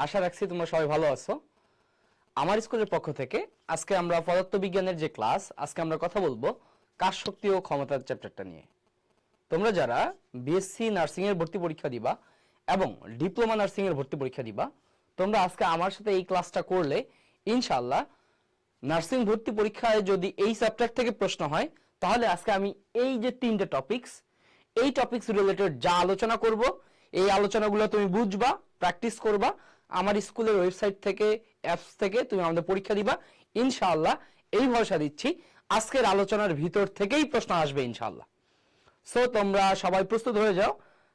আশা রাখছি তোমরা সবাই ভালো আছো। আমার স্কুলের পক্ষ থেকে আজকে আমরা পদার্থবিজ্ঞানের যে ক্লাস, আজকে আমরা কথা বলবো কাজ শক্তি ও ক্ষমতার চ্যাপ্টারটা নিয়ে। তোমরা যারা বিএসসি নার্সিং এর ভর্তি পরীক্ষা দিবা এবং ডিপ্লোমা নার্সিং এর ভর্তি পরীক্ষা দিবা, তোমরা আজকে আমার সাথে এই ক্লাসটা করলে ইনশাআল্লাহ নার্সিং ভর্তি পরীক্ষায় যদি এই চ্যাপ্টার থেকে প্রশ্ন হয়, তাহলে আজকে আমি এই যে তিনটে টপিকস, এই টপিকস রিলেটেড যা আলোচনা করব, এই আলোচনাগুলো তুমি বুঝবা, প্র্যাকটিস করবা। আমার স্কুলের ওয়েবসাইট থেকে, অ্যাপস থেকে তুমি আমাদের পরীক্ষা দিবা ইনশাআল্লাহ। এই ভরসা দিচ্ছি আজকের আলোচনার ভিতর থেকেই প্রশ্ন আসবে ইনশাআল্লাহ। সো তোমরা সবাই প্রস্তুত হয়ে যাও,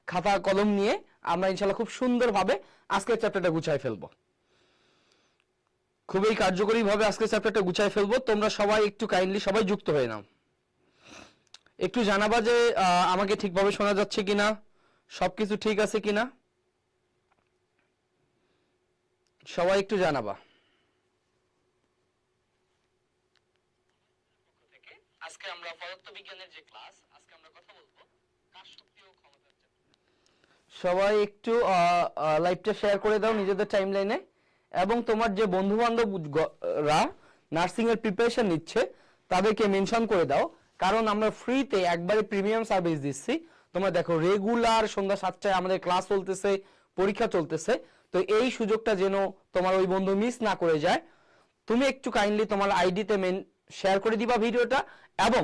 খাতা কলম নিয়ে আমরা ইনশাআল্লাহ খুব সুন্দরভাবে আজকের চ্যাপ্টারটা গুছাই ফেলবো। খুবই কার্যকরী ভাবে আজকের চ্যাপ্টারটা গুছাই ফেলবো। তোমরা সবাই একটু কাইন্ডলি সবাই যুক্ত হয়ে নাও, একটু জানাবা যে আমাকে ঠিকভাবে শোনা যাচ্ছে কিনা, সবকিছু ঠিক আছে কিনা, সবাই একটু জানাবা। আজকে আমরা পদার্থবিজ্ঞানের যে ক্লাস, আজকে আমরা কথা বলবো কাজ শক্তি ও ক্ষমতার চ্যাপ্টার। সবাই একটু লাইভটা শেয়ার করে দাও নিজেদের টাইমলাইনে, এবং তোমার যে বন্ধু বান্ধবরা নার্সিং এর প্রিপারেশন নিচ্ছে তাদেরকে মেনশন করে দাও, কারণ আমরা ফ্রিতে একবারে প্রিমিয়াম সার্ভিস দিচ্ছি। তোমরা দেখো রেগুলার সন্ধ্যা 7টায় আমাদের ক্লাস চলতেছে, পরীক্ষা চলতেছে। তো এই সুযোগটা যেন তোমার ওই বন্ধু মিস না করে যায়, তুমি একটু কাইন্ডলি তোমার আইডিতে শেয়ার করে দিবা ভিডিওটা, এবং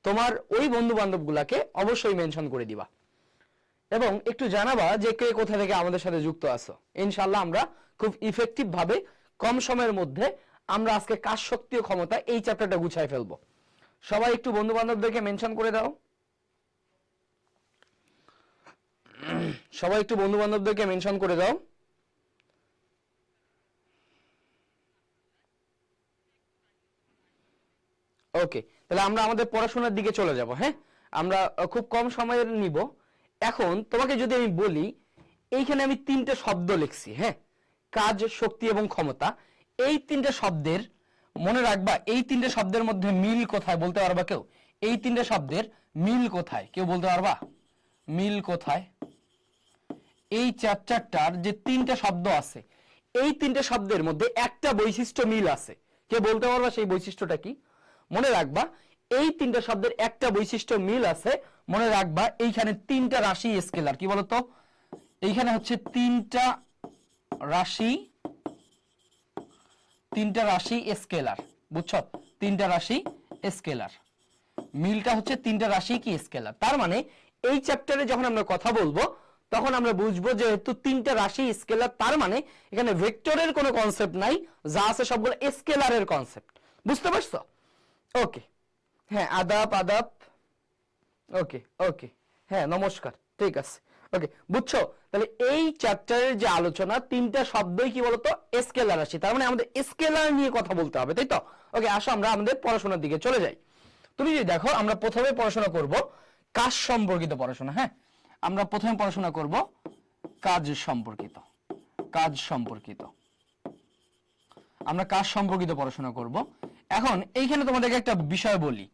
তোমার ওই বন্ধু বান্ধবগুলাকে অবশ্যই মেনশন করে দিবা, এবং একটু জানাবা যে কে কোথা থেকে আমাদের সাথে যুক্ত আছো। ইনশাআল্লাহ আমরা খুব ইফেক্টিভ ভাবে কম সময়ের মধ্যে আমরা আজকে কাজ শক্তি ও ক্ষমতা এই চ্যাপ্টারটা গুছাই ফেলবো। সবাই একটু বন্ধু বান্ধবদেরকে মেনশন করে দাও, সবাই একটু বন্ধু বান্ধবদেরকে মেনশন করে দাও। ওকে, তাহলে আমরা আমাদের পড়াশোনার দিকে চলে যাব। হ্যাঁ, আমরা খুব কম সময়ের নিব। এখন তোমাকে যদি আমি বলি, এইখানে আমি তিনটে শব্দ লিখছি, হ্যাঁ, কাজ, শক্তি এবং ক্ষমতা। এই তিনটে শব্দের মনে রাখবা, এই তিনটে শব্দের মধ্যে মিল কোথায় বলতে পারবা কেউ? এই তিনটে শব্দের মিল কোথায় কেউ বলতে পারবা? মিল কোথায়? এই চ্যাপ্টারটার যে তিনটে শব্দ আছে, এই তিনটে শব্দের মধ্যে একটা বৈশিষ্ট্য মিল আছে, কে বলতে পারবা সেই বৈশিষ্ট্যটা কি? মনে রাখবা, এই তিনটা শব্দের একটা বৈশিষ্ট্য মিল আছে। মনে রাখবা, এইখানে তিনটা রাশি স্কেলার, কি বলতো? এইখানে হচ্ছে তিনটা রাশি স্কেলার, বুঝছো? তিনটা রাশি স্কেলার, মিলটা হচ্ছে তিনটা রাশি কি স্কেলার। তার মানে এই চ্যাপ্টারে যখন আমরা কথা বলবো, তখন আমরা বুঝবো যেহেতু তিনটা রাশি স্কেলার, তার মানে এখানে ভেক্টরের কোনো কনসেপ্ট নাই, যা আছে সবগুলো স্কেলারের কনসেপ্ট। বুঝতে পারছো? ওকে, হ্যাঁ, আদাব আদাব। ওকে ওকে, হ্যাঁ, নমস্কার, ঠিক আছে। ওকে, বুঝছো? তাহলে এই চ্যাপ্টারের যে আলোচনা, তিনটা শব্দই কি বলতো? স্কেলার রাশি। তার মানে আমাদের স্কেলার নিয়ে কথা বলতে হবে, তাই তো? ওকে, আসো আমরা আমাদের পড়াশোনার দিকে চলে যাই। তুমি যদি দেখো, আমরা প্রথমে পড়াশোনা করব কাজ সম্পর্কিত পড়াশোনা। হ্যাঁ, আমরা প্রথমে পড়াশোনা করব কাজ সম্পর্কিত। আমরা কাজ সম্পর্কিত পড়াশোনা করব। এখন এইখানে তোমাদেরকে একটা বিষয় বলি,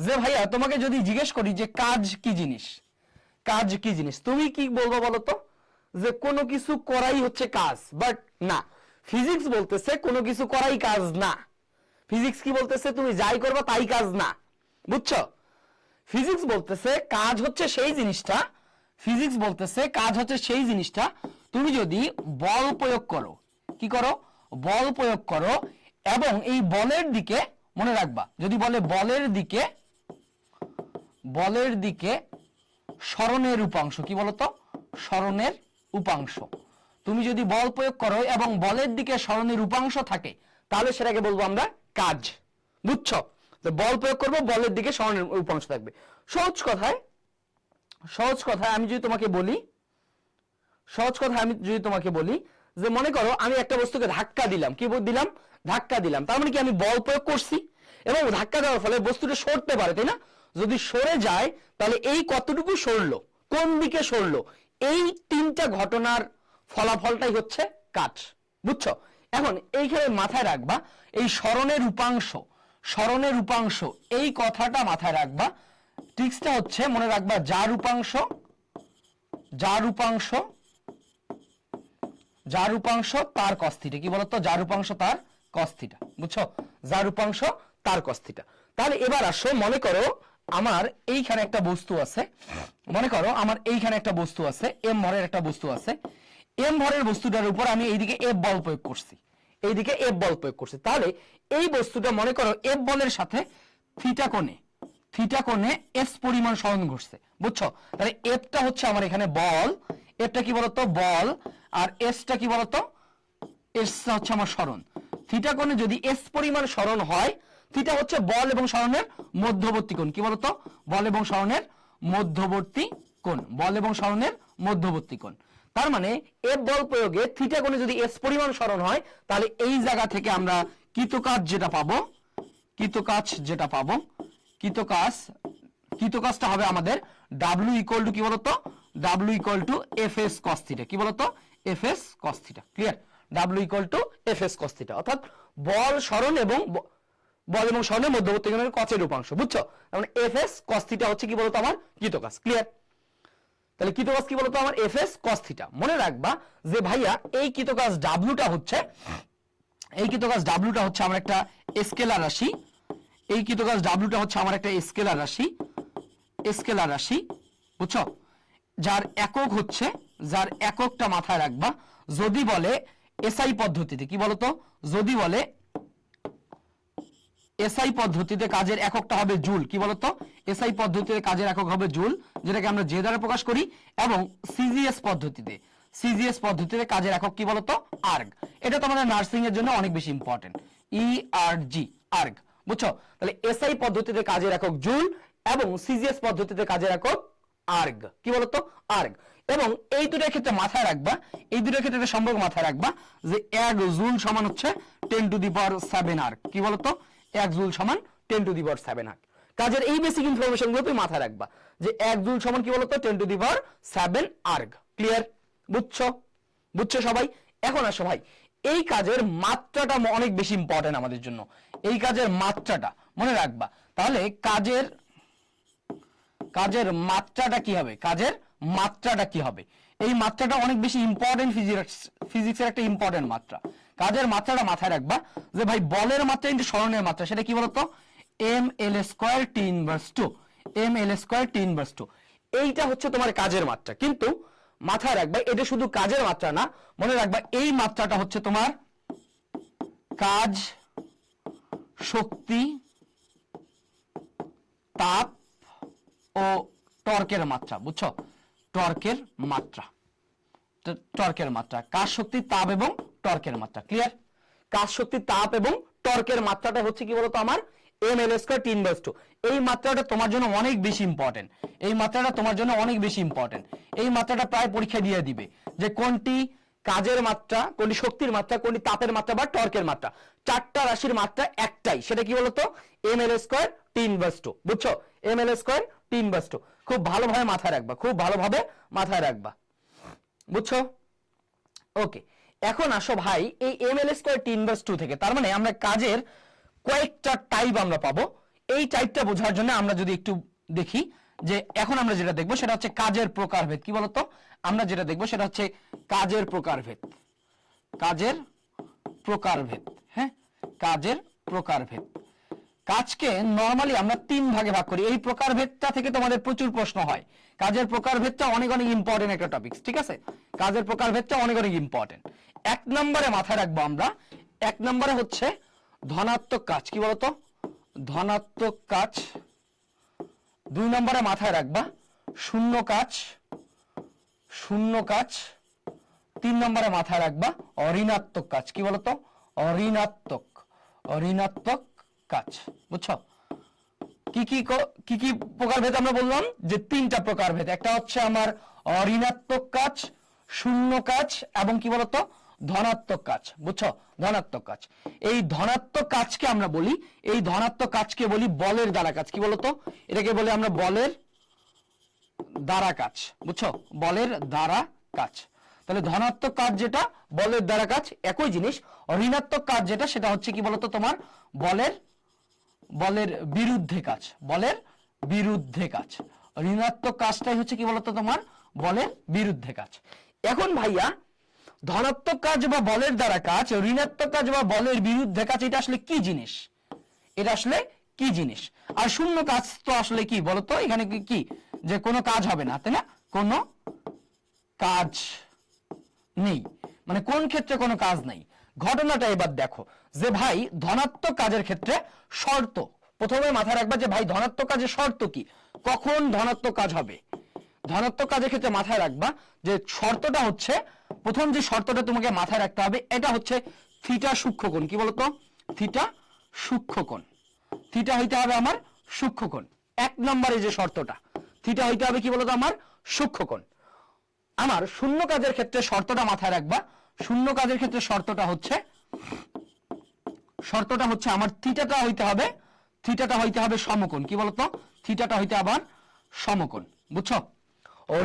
যে ভাইয়া তোমাকে যদি জিজ্ঞেস করি যে কাজ কি জিনিস, তুমি কি বলবো বলো তো? যে কোনো কিছু করাই হচ্ছে কাজ। বাট না, ফিজিক্স বলতেছে কোনো কিছু করাই কাজ না। ফিজিক্স কি বলতেছে? তুমি যাই করবা তাই কাজ না, বুঝছো? ফিজিক্স বলতেছে কাজ হচ্ছে সেই জিনিসটা, তুমি যদি বল প্রয়োগ করো, কি করো? বল প্রয়োগ করো, এবং এই বলের দিকে, মনে রাখবা, যদি বলে বলের দিকে সরণের উপাংশ, কি বলতো? সরণের উপাংশ। তুমি যদি বল প্রয়োগ করো এবং বলের দিকে সরণের উপাংশ থাকে, তাহলে সেটাকে বলবো আমরা কাজ। বুঝছো? বল প্রয়োগ করবো, বলের দিকে সরণের উপাংশ থাকবে। সহজ কথায় আমি যদি তোমাকে বলি, যে মনে করো আমি একটা বস্তুকে ধাক্কা দিলাম, কি দিলাম? ধাক্কা দিলাম। তার মানে কি আমি বল প্রয়োগ করছি, এবং ধাক্কা দেওয়ার ফলে বস্তুটা সরতে পারে, তাই না? যদি সরে যায়, তাহলে এই কতটুকু সরলো, কোন দিকে সরলো, এই তিনটা ঘটনার ফলাফলটাই হচ্ছে কাজ। বুঝছো? এখন এইখানে মাথায় রাখবা, এই সরণের উপাংশ, এই কথাটা মাথায় রাখবা। ট্রিক্সটা হচ্ছে, মনে রাখবা, যার উপাংশ যার উপাংশ তার cos থিটা, কি বলতো, যার উপাংশ তার cos থিটা, বুঝছো, যার উপাংশ তার cos থিটা। তাহলে এবার আসো, মনে করো আমার এইখানে একটা বস্তু আছে, মনে করো আমার এইখানে একটা বস্তু আছে, m ভরের একটা বস্তু আছে, m ভরের বস্তুটার উপর আমি এইদিকে f বল প্রয়োগ করছি, এইদিকে f বল প্রয়োগ করছি। তাহলে এই বস্তুটা মনে করো f বলের সাথে থিটা কোণে s পরিমাণ সরণ ঘটছে, বুঝছো। তাহলে f টা হচ্ছে আমার এখানে বল, f টা কি বলতো বল, আর s টা কি বলতো, s হচ্ছে আমার সরণ। থিটা কোণে যদি s পরিমাণ সরণ হয়, থিটা হচ্ছে বল এবং সরণের মধ্যবর্তী কোণ, কি বলতো, বল এবং সরণের মধ্যবর্তী কোণ, বল এবং সরণের মধ্যবর্তী কোণ। তার মানে f বল প্রয়োগে থিটা কোণে যদি s পরিমাণ সরণ হয়, তাহলে এই জায়গা থেকে আমরা কৃতকাজ যেটা পাবো, কৃতকাজটা হবে আমাদের w ইকুয়াল টু, কি বলতো, w equal to fs cos theta, কি বলতো, fs cos theta. Clear, w equal to fs cos theta, অর্থাৎ বল এবং সরণের মধ্যবর্তী কোণের cos-এর উপাংশ, বুঝছো। মানে fs cos থিটা হচ্ছে কি বলতো আমার কৃতকাজ। ক্লিয়ার, তাহলে কৃতকাজ কি বলতো আমার fs cos থিটা। মনে রাখবা যে ভাইয়া এই কৃতকাজ w টা হচ্ছে আমার একটা স্কেলার রাশি, এই কৃতকাজ w টা হচ্ছে আমার একটা স্কেলার রাশি, বুঝছো, যার এককটা মাথায় রাখবা। যদি বলে এসআই পদ্ধতিতে, কি বলতো, যদি বলে এসআই পদ্ধতিতে কাজের এককটা হবে জুল, কি বলতো, এসআই পদ্ধতিতে কাজের একক হবে জুল, যেটাকে আমরা যে দ্বারা প্রকাশ করি, এবং সিজিএস পদ্ধতিতে কাজের একক কি বলতো, আর্গ। এটা তো আমাদের নার্সিং এর জন্য অনেক বেশি ইম্পর্টেন্ট, ইআরজি, আর্গ, বুঝছো। তাহলে এসআই পদ্ধতিতে কাজের একক জুল এবং সিজিএস পদ্ধতিতে কাজের একক আর্গ, কি বলতো, আর্গ। এবং এই দুটোর ক্ষেত্রে মাথায় রাখবা, এই দুটোর ক্ষেত্রে একটা সম্পর্ক মাথায় রাখবা যে 1 জুল সমান হচ্ছে 10⁷ আর্গ, কি বলতো, 1 জুল সমান 10⁷ আর্গ। কাজের এই বেসিক ইনফরমেশন গুলো তুমি মাথায় রাখবা যে 1 জুল সমান কি বলতো 10⁷ আর্গ। ক্লিয়ার, বুঝছো সবাই। এখন আসো ভাই, এই কাজের মাত্রাটা অনেক বেশি ইম্পর্টেন্ট আমাদের জন্য, এই কাজের মাত্রাটা মনে রাখবা। তাহলে কাজের মাত্রাটা কি হবে, এই মাত্রাটা অনেক বেশি ইম্পর্টেন্ট, ফিজিক্সের একটা ইম্পর্টেন্ট মাত্রা। কাজের মাত্রাটা মাথায় রাখবা যে ভাই বলের মাত্রা ইনটু সরণের মাত্রা, সেটা কি বলতো, ml² T−2, এইটা হচ্ছে তোমার কাজের মাত্রা। কিন্তু মাথায় রাখবা এটা শুধু কাজের মাত্রা না, মনে রাখবা এই মাত্রাটা হচ্ছে তোমার কাজ, শক্তি, তাপ ও টর্কের মাত্রা, বুঝছো, টর্কের মাত্রা, কাজ, শক্তি, তাপ এবং টর্কের মাত্রা। ক্লিয়ার, কাজ, শক্তি, তাপ এবং টর্কের মাত্রাটা হচ্ছে কি বলতো আমার ml² T−2। এই মাত্রাটা তোমার জন্য অনেক বেশি ইম্পর্টেন্ট, এই মাত্রাটা প্রায় পরীক্ষা দিয়ে দিবে যে কোনটি কাজের মাত্রা, কোনটি শক্তির মাত্রা, কোনটি তাপের মাত্রা বা টর্কের মাত্রা। 4টা রাশির মাত্রা একটাই, সেটা কি বলতো ml² T−2, বুঝছো, ml² T−2। খুব ভালোভাবে মাথায় রাখবা, বুঝছো। ওকে, এখন আসো ভাই এই ml² T−2 থেকে, তার মানে আমরা কাজের কয়েকটা টাইপ আমরা পাবো। এই টাইপটা বোঝার জন্য আমরা যদি একটু দেখি যে এখন আমরা যেটা দেখবো সেটা হচ্ছে কাজের প্রকারভেদ, কি বলতো, আমরা যেটা দেখবো সেটা হচ্ছে কাজের প্রকারভেদ, হ্যাঁ, কাজের প্রকারভেদ। কাজকে নরমালি আমরা 3 ভাগে ভাগ করি। এই প্রকারভেদটা থেকে তোমাদের প্রচুর প্রশ্ন হয়। কাজের প্রকারভেদটা অনেক ইম্পর্টেন্ট একটা টপিক, ঠিক আছে, কাজের প্রকারভেদটা অনেক ইম্পর্টেন্ট। 1 নম্বরে মাথায় রাখবো আমরা, 1 নম্বরে হচ্ছে ধনাত্মক কাজ, কি বলতো, ধনাত্মক কাজ। 2 নম্বরে মাথায় রাখবা শূন্য কাজ। 3 নম্বরে মাথায় রাখবা ঋণাত্মক কাজ, কি বলতো, ঋণাত্মক কাজ, বুঝছো। কি কি প্রকারভেদ আমরা বললাম যে 3টা প্রকারভেদ, একটা হচ্ছে আমার ঋণাত্মক কাজ, শূন্য কাজ এবং কি বলতো ধনাত্মক কাজ, বুঝছো, ধনাত্মক কাজ। এই ধনাত্মক কাজকে আমরা বলি, বলের দ্বারা কাজ, কি বলতো, এটাকে বলি আমরা বলের দ্বারা কাজ, বুঝছো, বলের দ্বারা কাজ। তাহলে ধনাত্মক কাজ যেটা বলের দ্বারা কাজ একই জিনিস, ঋণাত্মক কাজ যেটা সেটা হচ্ছে কি বলতো তোমার বলের বিরুদ্ধে কাজ, ঋণাত্মক কাজটাই হচ্ছে কি বলতো তোমার বলের বিরুদ্ধে কাজ। এখন ভাইয়া ধনাত্মক কাজ বা বলের দ্বারা কাজ, ঋণাত্মক কাজ বা বলের বিরুদ্ধে কাজ, এটা আসলে কি জিনিস? এটা আসলে কি জিনিস? আর শূন্য কাজ তো আসলে কি বলতো? এখানে কি যে কোনো কাজ হবে না, তাই না? কোনো কাজ নেই, মানে কোন ক্ষেত্রে কোনো কাজ নেই। ঘটনাটা এবার দেখো যে ভাই ধনাত্মক কাজের ক্ষেত্রে শর্ত, প্রথমে মাথায় রাখবা যে ভাই ধনাত্মক কাজের শর্ত কি, কখন ধনাত্মক কাজ হবে। ধনাত্মক কাজের ক্ষেত্রে মাথায় রাখবা যে শর্তটা হচ্ছে, প্রথম যে শর্তটা তোমাকে মাথায় রাখতে হবে এটা হচ্ছে থিটা সূক্ষ্মকোণ। কি বলতো? থিটা সূক্ষ্মকোণ। থিটা হইতে হবে আমার সূক্ষ্মকোণ। এক নম্বরে যে শর্তটা, থিটা হইতে হবে কি বলতো? আমার সূক্ষ্মকোণ। আমার শূন্য কাজের ক্ষেত্রে শর্তটা মাথায় রাখবা। শূন্য কাজের ক্ষেত্রে শর্তটা হচ্ছে আমার থিটাটা হইতে হবে সমকোণ। কি বলতো? থিটাটা হইতে আবার সমকোণ। বুঝছো?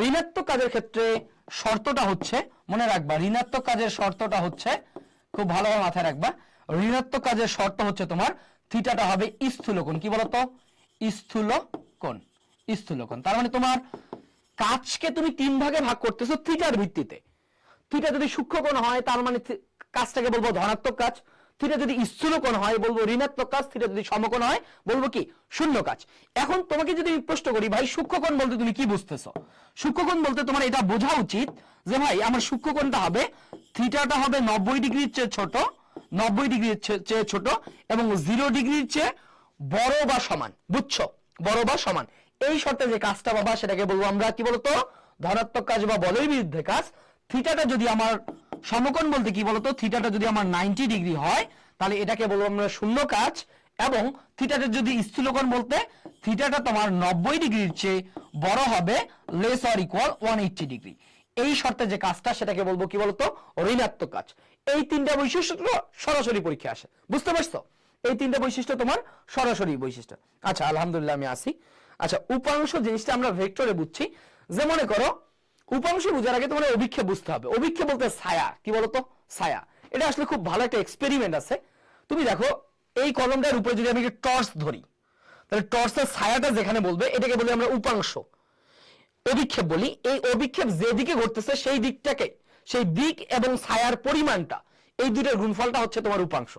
ঋণাত্মক কাজের ক্ষেত্রে শর্তটা হচ্ছে, মনে রাখবা, ঋণাত্মক কাজের শর্তটা হচ্ছে, খুব ভালোভাবে মাথায় রাখবা, ঋণাত্মক কাজের শর্ত হচ্ছে তোমার থিটাটা হবে স্থূলকোণ। কি বলতো? স্থূলকোণ। স্থূলকোণ। তার মানে তোমার কাজকে তুমি তিন ভাগে ভাগ করতেছো থিটার ভিত্তিতে। থিটা যদি সূক্ষ্মকোণ হয় তার মানে কাজটাকে বলবো ধনাত্মক কাজ, থিটা যদি স্থূলকোণ হয় বলবো ঋণাত্মক কাজ, থিটা যদি সমকোণ হয় বলবো কি? শূন্য কাজ। এখন তোমাকে যদি আমি প্রশ্ন করি ভাই সূক্ষ্মকোণ বলতে তুমি কি বুঝতেছো? সূক্ষ্মকোণ বলতে তোমার এটা বোঝা উচিত যে ভাই আমার সূক্ষ্মকোণটা হবে, থিটাটা হবে 90 ডিগ্রির চেয়ে ছোট, 90 ডিগ্রির চেয়ে ছোট এবং 0 ডিগ্রির চেয়ে বড় বা সমান। বুঝছো? বড় বা সমান। এই শর্তে যে কাজটা বাবা সেটাকে বলবো আমরা কি বলতো? ধনাত্মক কাজ বা বলের বিরুদ্ধে কাজ। থিটাটা যদি আমার সমকোণ বলতে কি বলতো? থিটাটা যদি আমার 90 ডিগ্রি হয় তাহলে এটাকে বলবো আমরা শূন্য কাজ, এবং থিটাটা যদি স্থূলকোণ বলতে থিটাটা তোমার 90 ডিগ্রির চেয়ে বড় হবে, লেস অর ইকুয়াল 180 ডিগ্রি। এই শর্তে যে কাজটা সেটাকে বলবো কি বলতো? ঋণাত্মক কাজ। এই তিনটা বৈশিষ্ট্য সরাসরি পরীক্ষা আসে। বুঝতে পারছো? এই তিনটা বৈশিষ্ট্য তোমার সরাসরি বৈশিষ্ট্য। আচ্ছা আলহামদুলিল্লাহ আমি আসি। আচ্ছা উপাংশ জিনিসটা আমরা ভেক্টরে বুঝছি। যে মনে করো উপাংশ বোঝার আগে তোমার অভিক্ষেপ বুঝতে হবে। অভিক্ষেপ বলতে ছায়া। কি বলতো? ছায়া। এটা আসলে খুব ভালো একটা এক্সপেরিমেন্ট আছে। তুমি দেখো এই কলমটার উপরে যদি আমি টর্চ ধরি তাহলে টর্চের ছায়াটা যেখানে বলবে এটাকে বলি আমরা উপাংশ। অভিক্ষেপ বলি। এই অভিক্ষেপ যেদিকে ঘটতেছে সেই দিকটাকে, সেই দিক এবং ছায়ার পরিমাণটা, এই দুইটার গুণফলটা হচ্ছে তোমার উপাংশ।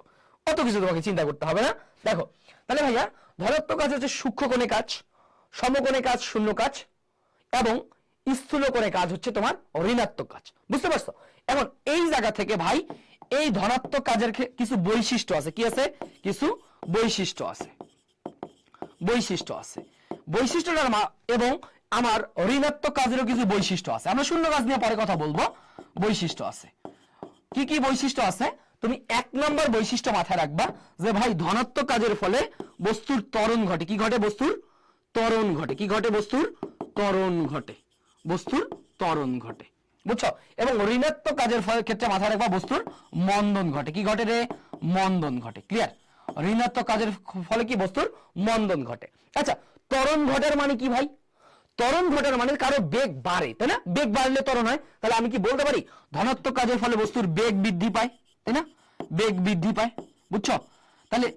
অত কিছু তোমাকে চিন্তা করতে হবে না। দেখো তাহলে ভাইয়া ধনাত্মক কাজ হচ্ছে সূক্ষ্মকোণে কাজ, সমকোণে কাজ শূন্য কাজ, এবং স্থূলকোণে কাজ হচ্ছে তোমার ঋণাত্মক কাজ। বুঝতে পারছো? এখন এই জায়গা থেকে ভাই এই ধনাত্মক কাজের কিছু বৈশিষ্ট্য আছে। কি আছে? কিছু বৈশিষ্ট্য আছে। বৈশিষ্ট্যটার এবং আমার ঋণাত্মক কাজেরও কিছু বৈশিষ্ট্য আছে। আমরা শূন্য কাজ নিয়ে পরে কথা বলবো। বৈশিষ্ট্য আছে। কি কি বৈশিষ্ট্য আছে? তুমি এক নম্বর বৈশিষ্ট্য মাথায় রাখবা যে ভাই ধনাত্মক কাজের ফলে বস্তুর ত্বরণ ঘটে। কি ঘটে? বস্তুর ত্বরণ ঘটে। কি ঘটে? বস্তুর ত্বরণ ঘটে। বস্তুর ত্বরণ ঘটে। বুঝছো? এবং ঋণাত্মক কাজের ক্ষেত্রে মাথায় রাখবা বস্তুর মন্দন ঘটে। কি ঘটে রে? মন্দন ঘটে। ক্লিয়ার? ঋণাত্মক কাজের ফলে কি? বস্তুর মন্দন ঘটে। আচ্ছা ত্বরণ ঘটার মানে কি ভাই? ত্বরণ ঘটার মানে কারো বেগ বাড়ে, তাই না? বেগ বাড়লে ত্বরণ হয়। তাহলে আমি কি বলতে পারি ধনাত্মক কাজের ফলে বস্তুর বেগ বৃদ্ধি পায়, তাই না? বেগ বৃদ্ধি পায়। বুঝছো? তাহলে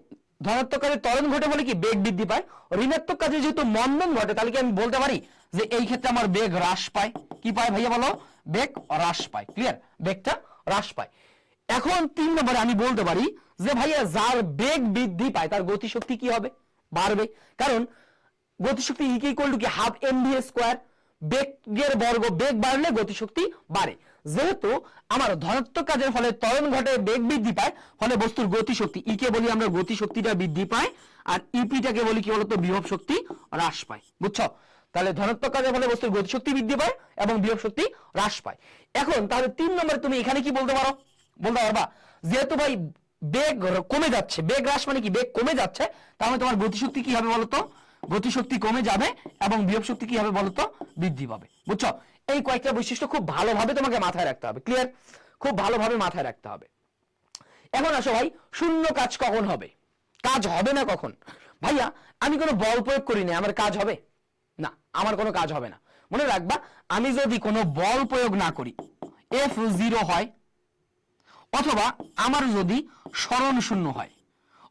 ধনাত্মক কাজে ত্বরণ ঘটে বলে কি বেগ বৃদ্ধি পায়। ঋণাত্মক কাজে যেহেতু মন্দন ঘটে তাহলে কি আমি বলতে পারি যে এই ক্ষেত্রে আমার বেগ হ্রাস পায়। কি পায় ভাইয়া বলো? বেগ হ্রাস পায়। ক্লিয়ার? বেগটা হ্রাস পায়। এখন 3 নম্বরে আমি বলতে পারি যে ভাইয়া যার বেগ বৃদ্ধি পায় তার গতিশক্তি কি হবে? বাড়বে। কারণ গতিশক্তি ইকুয়াল টু কি? Half mv square. বেগের বর্গ। বেগ বাড়লে গতিশক্তি বাড়ে। যেহেতু আমার ধনাত্মক কাজের ফলে ত্বরণ ঘটে, বেগ বৃদ্ধি পায়, ফলে বস্তুর গতিশক্তি ই কে বলি আমরা গতিশক্তিটা বৃদ্ধি পায়, আর ইপিটাকে বলি কি বলতো? বিভব শক্তি হ্রাস পায়। বুঝছো? তাহলে ধনাত্মক কাজের ফলে বস্তুর গতিশক্তি বৃদ্ধি পায় এবং বিভব শক্তি হ্রাস পায়। এখন তাহলে 3 নম্বরে তুমি এখানে কি বলতে পারো? বলতে পারবা যেহেতু ভাই বেগ কমে যাচ্ছে, বেগ হ্রাস মানে কি? বেগ কমে যাচ্ছে, তাহলে তোমার গতিশক্তি কি হবে বলতো? গতিশক্তি কমে যাবে এবং বিভব শক্তি কি হবে বলতো? বৃদ্ধি পাবে। বুঝছো? এই কয়েকটা বৈশিষ্ট্য খুব ভালোভাবে তোমাকে মাথায় রাখতে হবে। ক্লিয়ার? খুব ভালোভাবে মাথায় রাখতে হবে। এখন আসো ভাই শূন্য কাজ কখন হবে? কাজ হবে না কখন? ভাইয়া আমি কোনো বল প্রয়োগ করি না, আমার কাজ হবে না। আমার কোনো কাজ হবে না। মনে রাখবা আমি যদি কোনো বল প্রয়োগ না করি, F0 হয়, অথবা আমার যদি সরণ শূন্য হয়,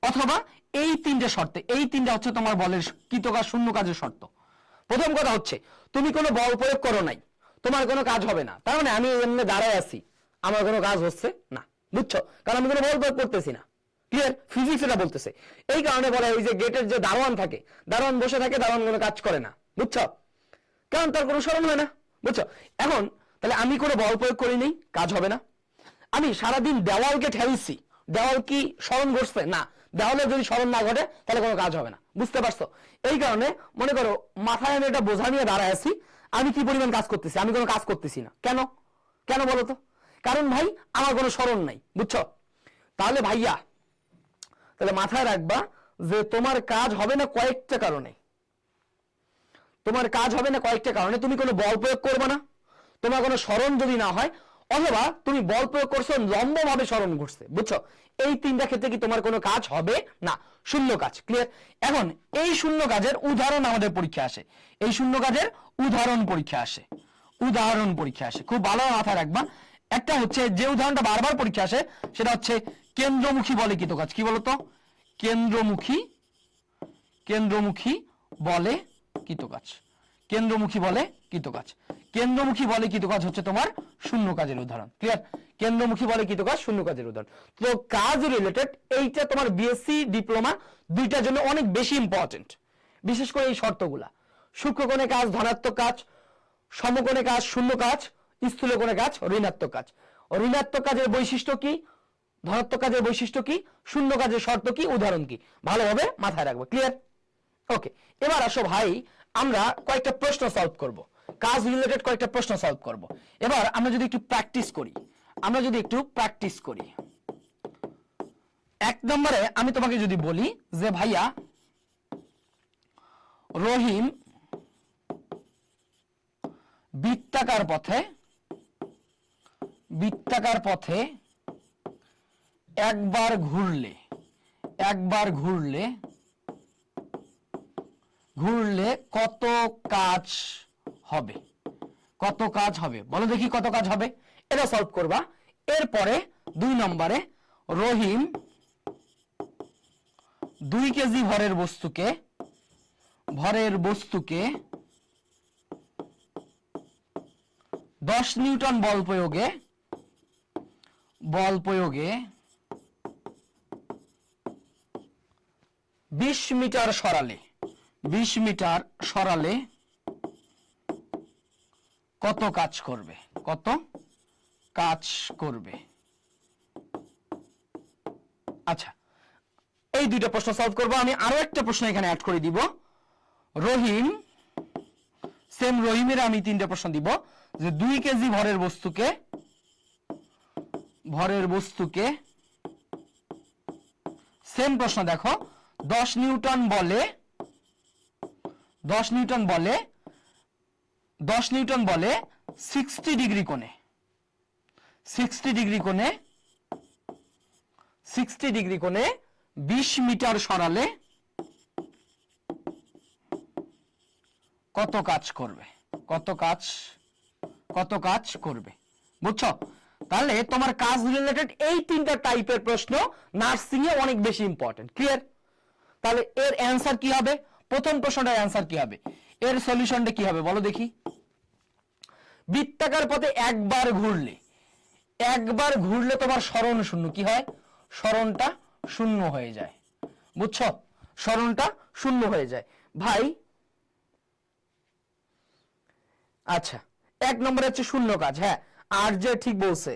অথবা এই তিনটে শর্তে, এই তিনটা হচ্ছে তোমার বলের কৃতকাজ শূন্য কাজের শর্ত। প্রথম কথা হচ্ছে তুমি কোনো বল প্রয়োগ করো নাই, তোমার কোনো কাজ হবে না। তার মানে আমি এমনি দাঁড়ায় আছি, আমার কোনো কাজ হচ্ছে না, বুঝছো? কারণ আমি কোনো বল প্রয়োগ করতেছি না। ক্লিয়ার? ফিজিক্স এটা বলতেছে। এই কারণে বলা হয় যে গেটের যে দারোয়ান থাকে, দারোয়ান বসে থাকে, দারোয়ান কোনো কাজ করে না, বুঝছো? কারণ তার কোনো স্মরণ হয় না, বুঝছো? এখন তাহলে আমি কোনো বল প্রয়োগ করি নেই, কাজ হবে না। আমি সারাদিন দেওয়ালকে ঠেলছি, দেওয়াল কি স্মরণ ঘটছে? না। দেওয়ালে যদি স্মরণ না ঘটে তাহলে কোনো কাজ হবে না, বুঝতে পারছো? এই কারণে মনে করো মাথায় আমি এটা বোঝা নিয়ে দাঁড়ায় আছি, আমি কি পরিমাণ কাজ করতেছি? আমি কোনো কাজ করতেছি না। কেন? কেন বলো তো? কারণ ভাই আমার কোনো স্মরণ নাই, বুঝছো? তাহলে ভাইয়া তাহলে মাথায় রাখবা যে তোমার কাজ হবে না কয়েকটা কারণে। তোমার কাজ হবে না কয়েকটা কারণে। তুমি কোনো বল প্রয়োগ করবে না, তোমার কোনো স্মরণ যদি না হয়, অথবা তুমি বল প্রয়োগ করছো লম্বভাবে স্মরণ ঘটছে, বুঝছো? এই তিনটা ক্ষেত্রে কি তোমার কোনো কাজ হবে না, শূন্য কাজ। ক্লিয়ার? এখন এই শূন্য কাজের উদাহরণ আমাদের পরীক্ষা আসে, এই শূন্য কাজের উদাহরণ পরীক্ষা আসে, উদাহরণ পরীক্ষা আসে। খুব ভালো মাথায় রাখবা। একটা হচ্ছে যে উদাহরণটা বারবার পরীক্ষা আসে, সেটা হচ্ছে কেন্দ্রমুখী বলে কৃত কাজ। কি বলতো? কেন্দ্রমুখী, কেন্দ্রমুখী বলে কৃত কাজ, কেন্দ্রমুখী বলে কৃত কাজ। কেন্দ্রমুখী বলে কৃত কাজ হচ্ছে তোমার শূন্য কাজের উদাহরণ। ক্লিয়ার? কেন্দ্রমুখী বলে কৃত কাজ শূন্য কাজের উদাহরণ। তো কাজ রিলেটেড এইটা তোমার বিএসসি ডিপ্লোমা দুইটার জন্য অনেক বেশি ইম্পর্টেন্ট, বিশেষ করে এই শর্তগুলা। সূক্ষ্মকোণে কাজ ধনাত্মক কাজ, সমকোণে কাজ শূন্য কাজ, স্থূলকোণে কাজ ঋণাত্মক কাজ। ঋণাত্মক কাজের বৈশিষ্ট্য কি, ধনাত্মক কাজের বৈশিষ্ট্য কি, শূন্য কাজের শর্ত কি, উদাহরণ কি, ভালোভাবে মাথায় রাখবো। ক্লিয়ার? ওকে, এবার আসো ভাই আমরা কয়েকটা প্রশ্ন সলভ করব, কাজ রিলেটেড কয়েকটা প্রশ্ন সলভ করব। এবার আমরা যদি একটু প্র্যাকটিস করি, আমরা যদি একটু প্র্যাকটিস করি। এক নম্বরে আমি তোমাকে যদি বলি যে ভাইয়া রহিম বৃত্তাকার পথে, বৃত্তাকার পথে একবার ঘুরলে, একবার ঘুরলে, ঘুরলে কত কাজ হবে? কত কাজ হবে বলো দেখি, কত কাজ হবে? এটা সলভ করবা। এরপরে 2 নম্বরে রহিম 2 কেজি ভরের বস্তুকে, ভরের বস্তুকে 10 নিউটন বল প্রয়োগে, বল প্রয়োগে 20 মিটার সরালে, 20 মিটার সরালে কত কাজ করবে? কত কাজ করবে? আচ্ছা, এই দুইটা প্রশ্ন সলভ করব। আমি আরো একটা প্রশ্ন এখানে অ্যাড করে দিব। রহিম, সেম রহিমের আমি 3টা প্রশ্ন দিব যে 2 কেজি ভরের বস্তুকে, ভরের বস্তুকে সেম প্রশ্ন দেখো 10 নিউটন বলে, 10 নিউটন বলে, 10 নিউটন বলে 60 ডিগ্রি কোণে, 60 ডিগ্রি কোণে, 60 ডিগ্রি কোণে 20 মিটার সরালে কত কাজ করবে? কত কাজ, কত কাজ করবে? বুঝছো? তাহলে তোমার কাজ রিলেটেড এই 3টা টাইপের প্রশ্ন নার্সিং এ অনেক বেশি ইম্পর্টেন্ট। ক্লিয়ার? তাহলে এর অ্যানসার কি হবে? প্রথম প্রশ্নটার অ্যানসার কি হবে? এর সলিউশনটা কি হবে বলো দেখি। বৃত্তাকার পথে একবার ঘুরলে, একবার ঘুরলে তোমার স্মরণ শূন্য কি হয়? স্মরণটা শূন্য হয়ে যায়, বুঝছো? স্মরণটা শূন্য হয়ে যায় ভাই। আচ্ছা, 1 নম্বরে হচ্ছে শূন্য কাজ। হ্যাঁ, আর যে ঠিক বলছে,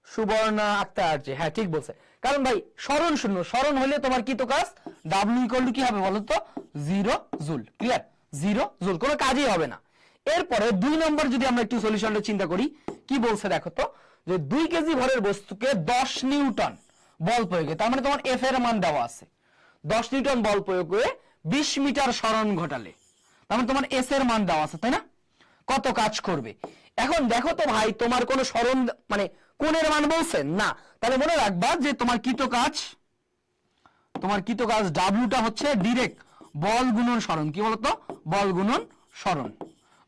সুবর্ণা আক্তার আর যে, হ্যাঁ ঠিক বলছে। কারণ ভাই স্মরণ শূন্য, স্মরণ হলে তোমার কি তো কাজ ডাব্লিউ ইকুয়াল টু কি হবে বলো তো? 0 জুল। ক্লিয়ার? 0 জুল, কোনো কাজই হবে না। এরপরে 2 নম্বর যদি আমরা একটু সলিউশনটা চিন্তা করি, কি বলছে দেখো তো, যে 2 কেজি ভরের বস্তুকে 10 নিউটন বল প্রয়োগে, তার মানে তোমার এফ এর মান দেওয়া আছে, 10 নিউটন বল প্রয়োগ করে 20 মিটার সরণ ঘটালে, তার মানে তোমার এস এর মান দেওয়া আছে, তাই না? কত কাজ করবে? এখন দেখো তো ভাই তোমার কোনো সরণ মানে কোণের মান বলছেন না, তাহলে মনে রাখবা যে তোমার কৃত কাজ, তোমার কৃত কাজ ডাব্লিউটা হচ্ছে ডাইরেক্ট বল গুণন সরণ। কি বলতো? বল গুণন সরণ,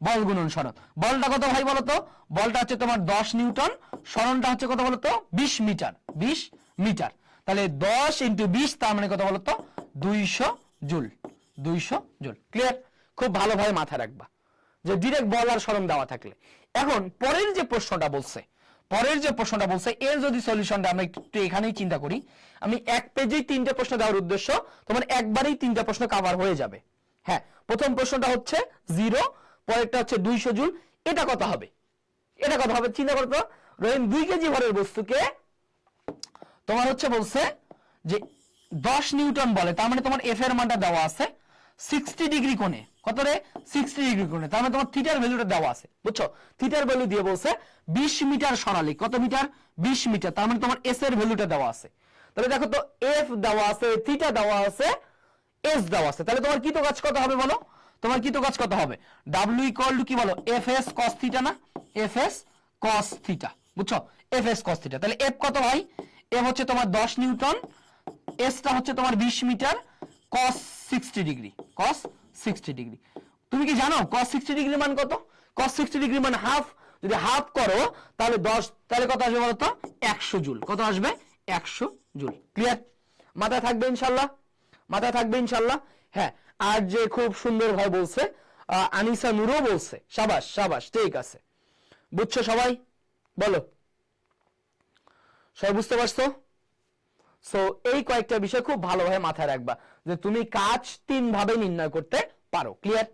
বল গুণন সরণ। বলটা কত ভাই বলতো? বলটা হচ্ছে তোমার 10 নিউটন, সরণটা হচ্ছে কত বলতো? 20 মিটার, 20 মিটার। তাহলে 10 × 20 তার মানে কত বলতো? 200 জুল, 200 জুল। ক্লিয়ার? খুব ভালোভাবে মাথায় রাখবা যে ডাইরেক্ট বল আর সরণ দেওয়া থাকলে। এখন পরের যে প্রশ্নটা বলছে, পরের যে প্রশ্নটা বলছে এর যদি সলিউশনটা আমরা একটু এখানেই চিন্তা করি, আমি এক পেজেই 3টে প্রশ্ন দেওয়ার উদ্দেশ্য, তোমার একবারেই 3টা প্রশ্ন কভার হয়ে যাবে। হ্যাঁ, প্রথম প্রশ্নটা হচ্ছে 0, পরেরটা হচ্ছে 200 জুল। এটা কত হবে? এটা কত হবে চিন্তা করো তো। রহিম 2 কেজি ভরের বস্তুকে তোমার হচ্ছে বলছে যে 10 নিউটন বলে, তার মানে তোমার এফ এর মানটা দেওয়া আছে 60 ডিগ্রি কোণে। কত রে? 60 ডিগ্রি কোণে। তার মানে তোমার থিটার ভ্যালুটা দেওয়া আছে, বুঝছো? থিটার ভ্যালু দিয়ে বলছে 20 মিটার সরালি। কত মিটার? 20 মিটার। তার মানে তোমার এস এর ভ্যালুটা দেওয়া আছে। তাহলে দেখো তো, এফ দেওয়া আছে, থিটা দেওয়া আছে, এস দেওয়া আছে। তাহলে তোমার কৃত কাজ কত হবে বলো? তোমার কৃত কাজ কত হবে? ডাব্লিউ ইকুয়াল টু কি বলো? এফ এস কস থিটা না? এফ এস কস থিটা, বুঝছো? F S cos theta. তাহলে এফ কত ভাই? এফ হচ্ছে তোমার 10 নিউটন, এসটা হচ্ছে তোমার 20 মিটার, কস 60 ডিগ্রি, কস 60 ডিগ্রি। তুমি কি জানো কস 60 ডিগ্রি মান কত? কস 60 ডিগ্রি মান হাফ। যদি হাফ করো তাহলে 10, তাহলে কত আসবে বলো তো? 100 জুল। কত আসবে? 100 জুল। ক্লিয়ার? মাথায় থাকবে ইনশাআল্লাহ? মাথায় থাকবে ইনশাআল্লাহ? হ্যাঁ। আর যে খুব সুন্দর ভাবে বলছে আনিসা নূরও বলছে, শাবাশ শাবাশ, ঠিক আছে। বুঝছো সবাই? বলো, সবাই বুঝতে পারছো? সো এই কয়েকটা বিষয় খুব ভালোভাবে মাথায় রাখবা যে তুমি কাজ 3 ভাবে নির্ণয় করতে পারো। ক্লিয়ার?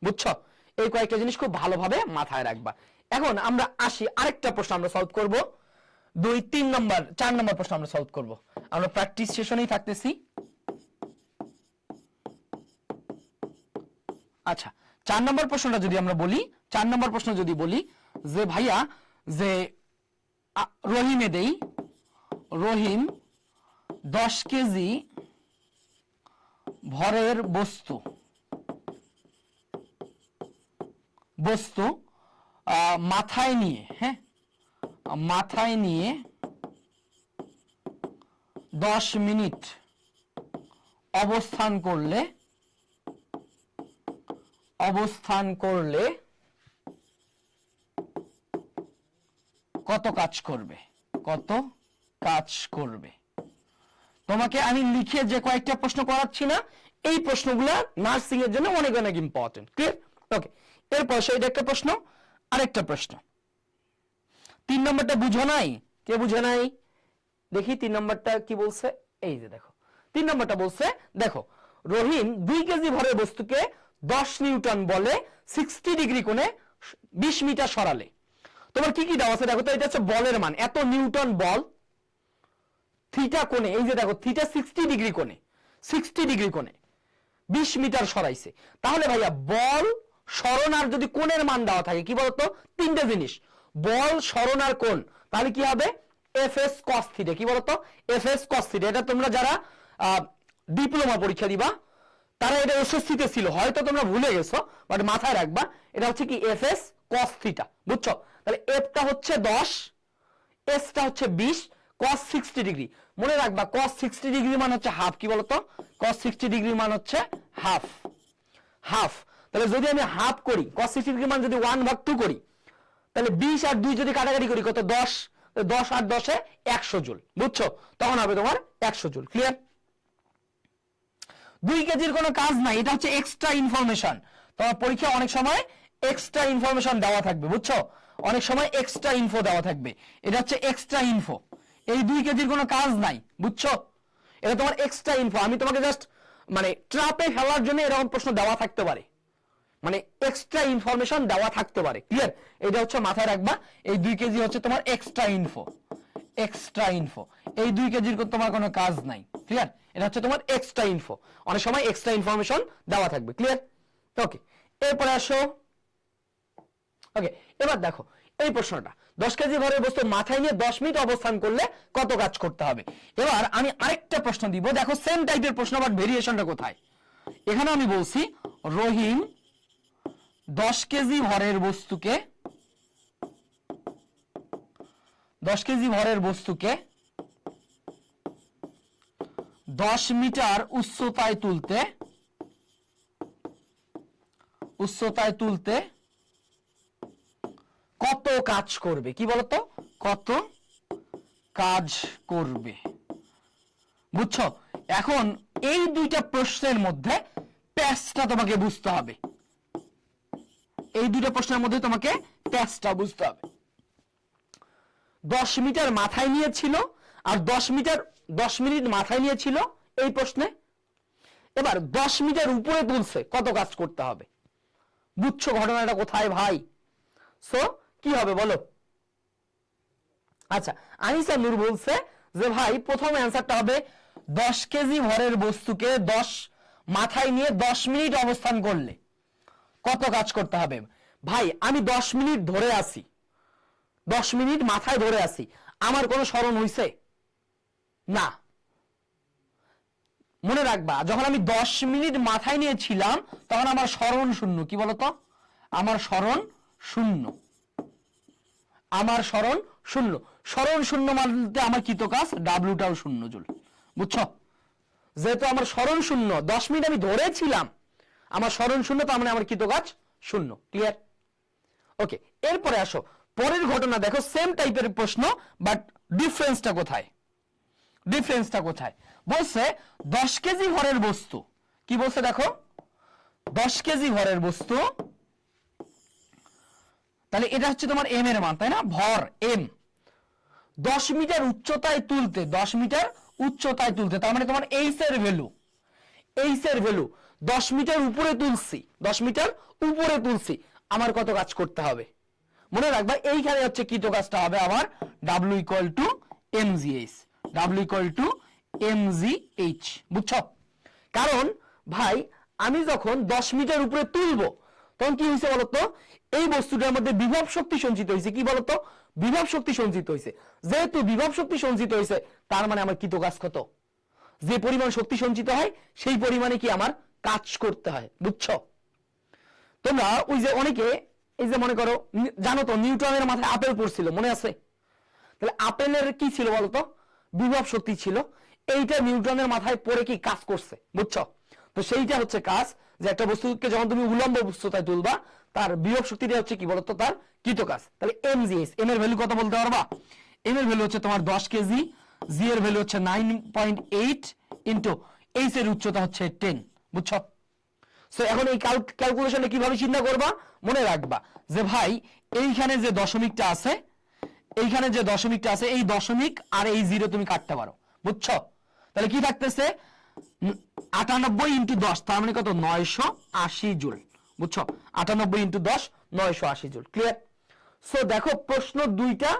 বুঝছো? এই কয়েকটা জিনিস খুব ভালোভাবে মাথায় রাখবা। এখন আমরা আসি আরেকটা প্রশ্ন আমরা সলভ করব। 2, 3 নম্বর, 4 নম্বর প্রশ্ন আমরা সলভ করব। আমরা প্র্যাকটিস সেশনেই থাকতেছি। আচ্ছা, 4 নম্বর প্রশ্নটা যদি আমরা বলি, 4 নম্বর প্রশ্ন যদি বলি যে ভাইয়া যে রহিমে দেই, রহিম 10 কেজি ভরের বস্তু মাথায় নিয়ে, হ্যাঁ, মাথায় নিয়ে 10 মিনিট অবস্থান করলে কত কাজ করবে? কত কাজ করবে? তোমাকে আমি লিখে যে কয়েকটা প্রশ্ন করাচ্ছি না, এই প্রশ্নগুলো নার্সিং এর জন্য অনেক অনেক ইম্পর্টেন্ট। ক্লিয়ার? ওকে, এরপর সেইটা একটা প্রশ্ন, আরেকটা প্রশ্ন। 3 নম্বরটা বুঝো নাই? কে বুঝে নাই? দেখি 3 নম্বরটা কি বলছে। এই যে দেখো, 3 নম্বরটা বলছে, দেখো রহিম 2 কেজি ভরের বস্তুকে 10 নিউটন বলে 60 ডিগ্রি কোণে 20 মিটার সরালে। তোমার কি কি দেওয়া আছে দেখো তো। এটা হচ্ছে বলের মান, এত নিউটন বল, থিটা কোণে, এই যে দেখো থিটা 60 ডিগ্রি কোণে, 60 ডিগ্রি কোণে 20 মিটার সরাইছে। তাহলে ভাইয়া বল, সরণ আর যদি কোণের মান দেওয়া থাকে, কি বলতো? 3টে জিনিস, বল, সরণ আর কোণ, তাহলে কি হবে? F S cos theta. কি বলতো? F S cos theta. এটা তোমরা যারা ডিপ্লোমা পরীক্ষা দিবা তারা এটা এসএসসি তে ছিল, হয়তো তোমরা ভুলে গেছো, বাট মাথায় রাখবা এটা হচ্ছে কি এফ এস কস থিটা। বুঝছো? তাহলে এফটা হচ্ছে 10, এসটা হচ্ছে 20, cos 60 ডিগ্রি। মনে রাখবা cos 60 ডিগ্রি মান হচ্ছে হাফ। কি বলতো? cos 60 ডিগ্রি মান হচ্ছে হাফ, হাফ। তাহলে যদি আমি হাফ করি, cos 60 ডিগ্রি মান যদি 1/2 করি, তাহলে 20 আর 2 যদি কাটাকাটি করি কত? 10, 10 আর 10 100 জুল। বুঝছো? তখন হবে তোমার 100 জুল। ক্লিয়ার? 2 কেজির কোনো কাজ নাই, এটা হচ্ছে এক্সট্রা ইনফরমেশন। তোমার পরীক্ষা অনেক সময় এক্সট্রা ইনফরমেশন দেওয়া থাকবে, বুঝছো? অনেক সময় এক্সট্রা ইনফো দেওয়া থাকবে, এটা হচ্ছে এক্সট্রা ইনফো। এই 2 কেজির কোনো কাজ নাই, বুঝছো? এটা তোমার এক্সট্রা ইনফো। আমি তোমাকে জাস্ট মানে ট্র্যাপে ফেলার জন্য এরকম প্রশ্ন দেওয়া থাকতে পারে, মানে এক্সট্রা ইনফরমেশন দেওয়া থাকতে পারে। ক্লিয়ার? এটা হচ্ছে মাথায় রাখবা। এই 2 কেজি হচ্ছে তোমার এক্সট্রা ইনফো, এক্সট্রা ইনফো। এই 2 কেজির তোমার কোনো কাজ নাই। ক্লিয়ার? এটা হচ্ছে তোমার এক্সট্রা ইনফো, অনেক সময় এক্সট্রা ইনফরমেশন দেওয়া থাকবে। ক্লিয়ার? ওকে, এরপরে আসো। ওকে, এবার দেখো এই প্রশ্নটা, 10 কেজি ভরের বস্তু মাথায় নিয়ে 10 মিনিট অবস্থান করলে কত কাজ করতে হবে? এবার আমি আরেকটা প্রশ্ন দিব, দেখো সেম টাইপের প্রশ্ন, বাট ভেরিয়েশনটা কোথায়? এখানে আমি বলছি রহিম 10 কেজি ভরের বস্তুকে 10 মিটার উচ্চতায় তুলতে কত কাজ করবে? কি বলতো? কত কাজ করবে? বুঝছো? এখন এই 2টা প্রশ্নের মধ্যে প্যাচটা তোমাকে বুঝতে হবে, এই 2টা প্রশ্নের মধ্যে তোমাকে প্যাচটা বুঝতে হবে। 10 মিটার মাথায় নিয়েছিল আর 10 মিনিট মাথায় নিয়েছিল এই প্রশ্নে। এবার 10 মিটার উপরে তুলছে, কত কাজ করতে হবে? বুঝছো ঘটনাটা কোথায় ভাই? সো কি হবে বলো? আচ্ছা, আনিসা নূর বলছে যে ভাই প্রথম অ্যান্সারটা হবে 10 কেজি ভরের বস্তুকে 10 মাথায় নিয়ে 10 মিনিট অবস্থান করলে কত কাজ করতে হবে? ভাই আমি 10 মিনিট ধরে আছি, 10 মিনিট মাথায় ধরে আছি, আমার কোনো স্মরণ হইছে না। মনে রাখবা, যখন আমি 10 মিনিট মাথায় নিয়েছিলাম তখন আমার স্মরণ শূন্য। কি বলতো? আমার স্মরণ শূন্য, আমার স্মরণ শূন্য। স্মরণ শূন্য মানতে আমার কৃত কাজ ডাব্লিউটাও শূন্য জুল। বুঝছো? যেহেতু আমার স্মরণ শূন্য, 10 মিনিট আমি ধরেছিলাম, আমার স্মরণ শূন্য, তার মানে আমার কৃত কাজ শূন্য। ক্লিয়ার? ওকে, এরপরে আসো পরের ঘটনা। দেখো সেম টাইপের প্রশ্ন, বাট ডিফারেন্সটা কোথায়? ডিফারেন্সটা কোথায়? বলছে 10 কেজি ভরের বস্তু। কি বলছে দেখো? 10 কেজি ভরের বস্তু, তাহলে এটা হচ্ছে তোমার এম এর মান, তাই না? ভর এম। 10 মিটার উচ্চতায় তুলতে, 10 মিটার উচ্চতায় তুলতে, তার মানে তোমার এইচ এর ভ্যালু, এইচ এর ভ্যালু 10 মিটার উপরে তুলছি, 10 মিটার উপরে তুলছি, আমার কত কাজ করতে হবে? মনে রাখবা এইখানে হচ্ছে কৃত কাজটা হবে আমার W equal to MGH, W equal to MGH. বুঝছো? কারণ ভাই আমি যখন 10 মিটার উপরে তুলবো তখন কি হয়েছে বলতো? এই বস্তুটার মধ্যে বিভব শক্তি সঞ্চিত হয়েছে। কি বলতো? বিভব শক্তি সঞ্চিত হয়েছে। যেহেতু বিভব শক্তি সঞ্চিত হয়েছে, তার মানে আমার কৃত কাজ কত? যে পরিমাণ শক্তি সঞ্চিত হয় সেই পরিমাণে কি আমার কাজ করতে হয়। বুঝছো? তোমরা ওই যে অনেকে এই যে মনে করো, জানো তো নিউটনের মাথায় আপেল পড়ছিল, মনে আছে? তাহলে আপেলের কি ছিল বলতো? বিভব শক্তি ছিল। এইটা নিউটনের মাথায় পড়ে কি কাজ করছে? বুঝছো? তো সেইটা হচ্ছে কাজ, যে একটা বস্তুকে যখন তুমি উলম্ব উচ্চতায় তুলবা তার বিভব শক্তিটা হচ্ছে কি বলতো? তার কৃত কাজ। তাহলে এমজিএস, এম এর ভ্যালু কত বলতে পারবা? এম এর ভ্যালু হচ্ছে তোমার 10 কেজি, জি এর ভ্যালু হচ্ছে 9.8 ইনটু এইচ এর উচ্চতা হচ্ছে 10। বুঝছো? সো এখন এই ক্যালকুলেশনে কিভাবে চিন্তা করবা? মনে রাখবা যে ভাই এইখানে যে দশমিকটা আছে, এইখানে যে দশমিকটা আছে, এই দশমিক আর এই জিরো তুমি কাটতে পারো। বুঝছো? তাহলে কি থাকতেছে? 98 ইন্টু 10, তার মানে কত? 980 জুল। বুঝছো? 98 ইন্টু 10 980 জুল। ক্লিয়ার? সো দেখো প্রশ্ন দুইটা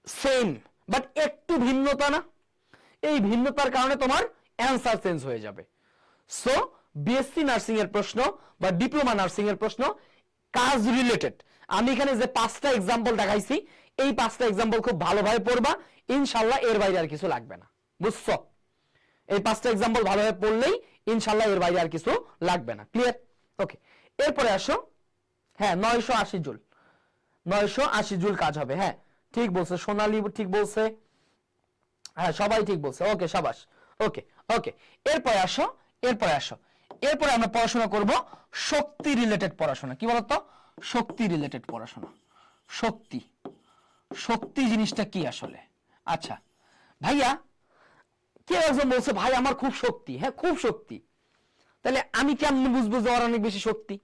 সেম, বাট একটু ভিন্নতা না? এই ভিন্নতার কারণে তোমার অ্যান্সার চেঞ্জ হয়ে যাবে। সো বিএসসি নার্সিং এর প্রশ্ন বা ডিপ্লোমা নার্সিং এর প্রশ্ন কাজ রিলেটেড। আমি এখানে যে 5টা এক্সাম্পল দেখাইছি, এই 5টা এক্সাম্পল খুব ভালোভাবে পড়বা, ইনশাআল্লাহ এর বাইরে আর কিছু লাগবে না। বুঝছো? এই 5টা এক্সাম্পল ভালোভাবে পড়লেই ইনশাআল্লাহ এর বাইরে আর কিছু লাগবে না। ক্লিয়ার? ওকে, এরপরে আসো। হ্যাঁ 980 জুল, 980 জুল কাজ হবে। হ্যাঁ ঠিক বলছে সোনালী, ঠিক বলছে, হ্যাঁ সবাই ঠিক বলছে। ওকে সাবাস। ওকে ওকে, এরপরে আসো, এরপরে আসো, এরপরে আমরা পড়াশোনা করব শক্তি রিলেটেড পড়াশোনা। কি বলতো? শক্তি রিলেটেড পড়াশোনা। শক্তি, শক্তি জিনিসটা কি আসলে? আচ্ছা ভাইয়া, কে একজন বলছে ভাই আমার খুব শক্তি। হ্যাঁ খুব শক্তি, তাহলে আমি কেমন বুঝবো যে ওর অনেক বেশি শক্তি?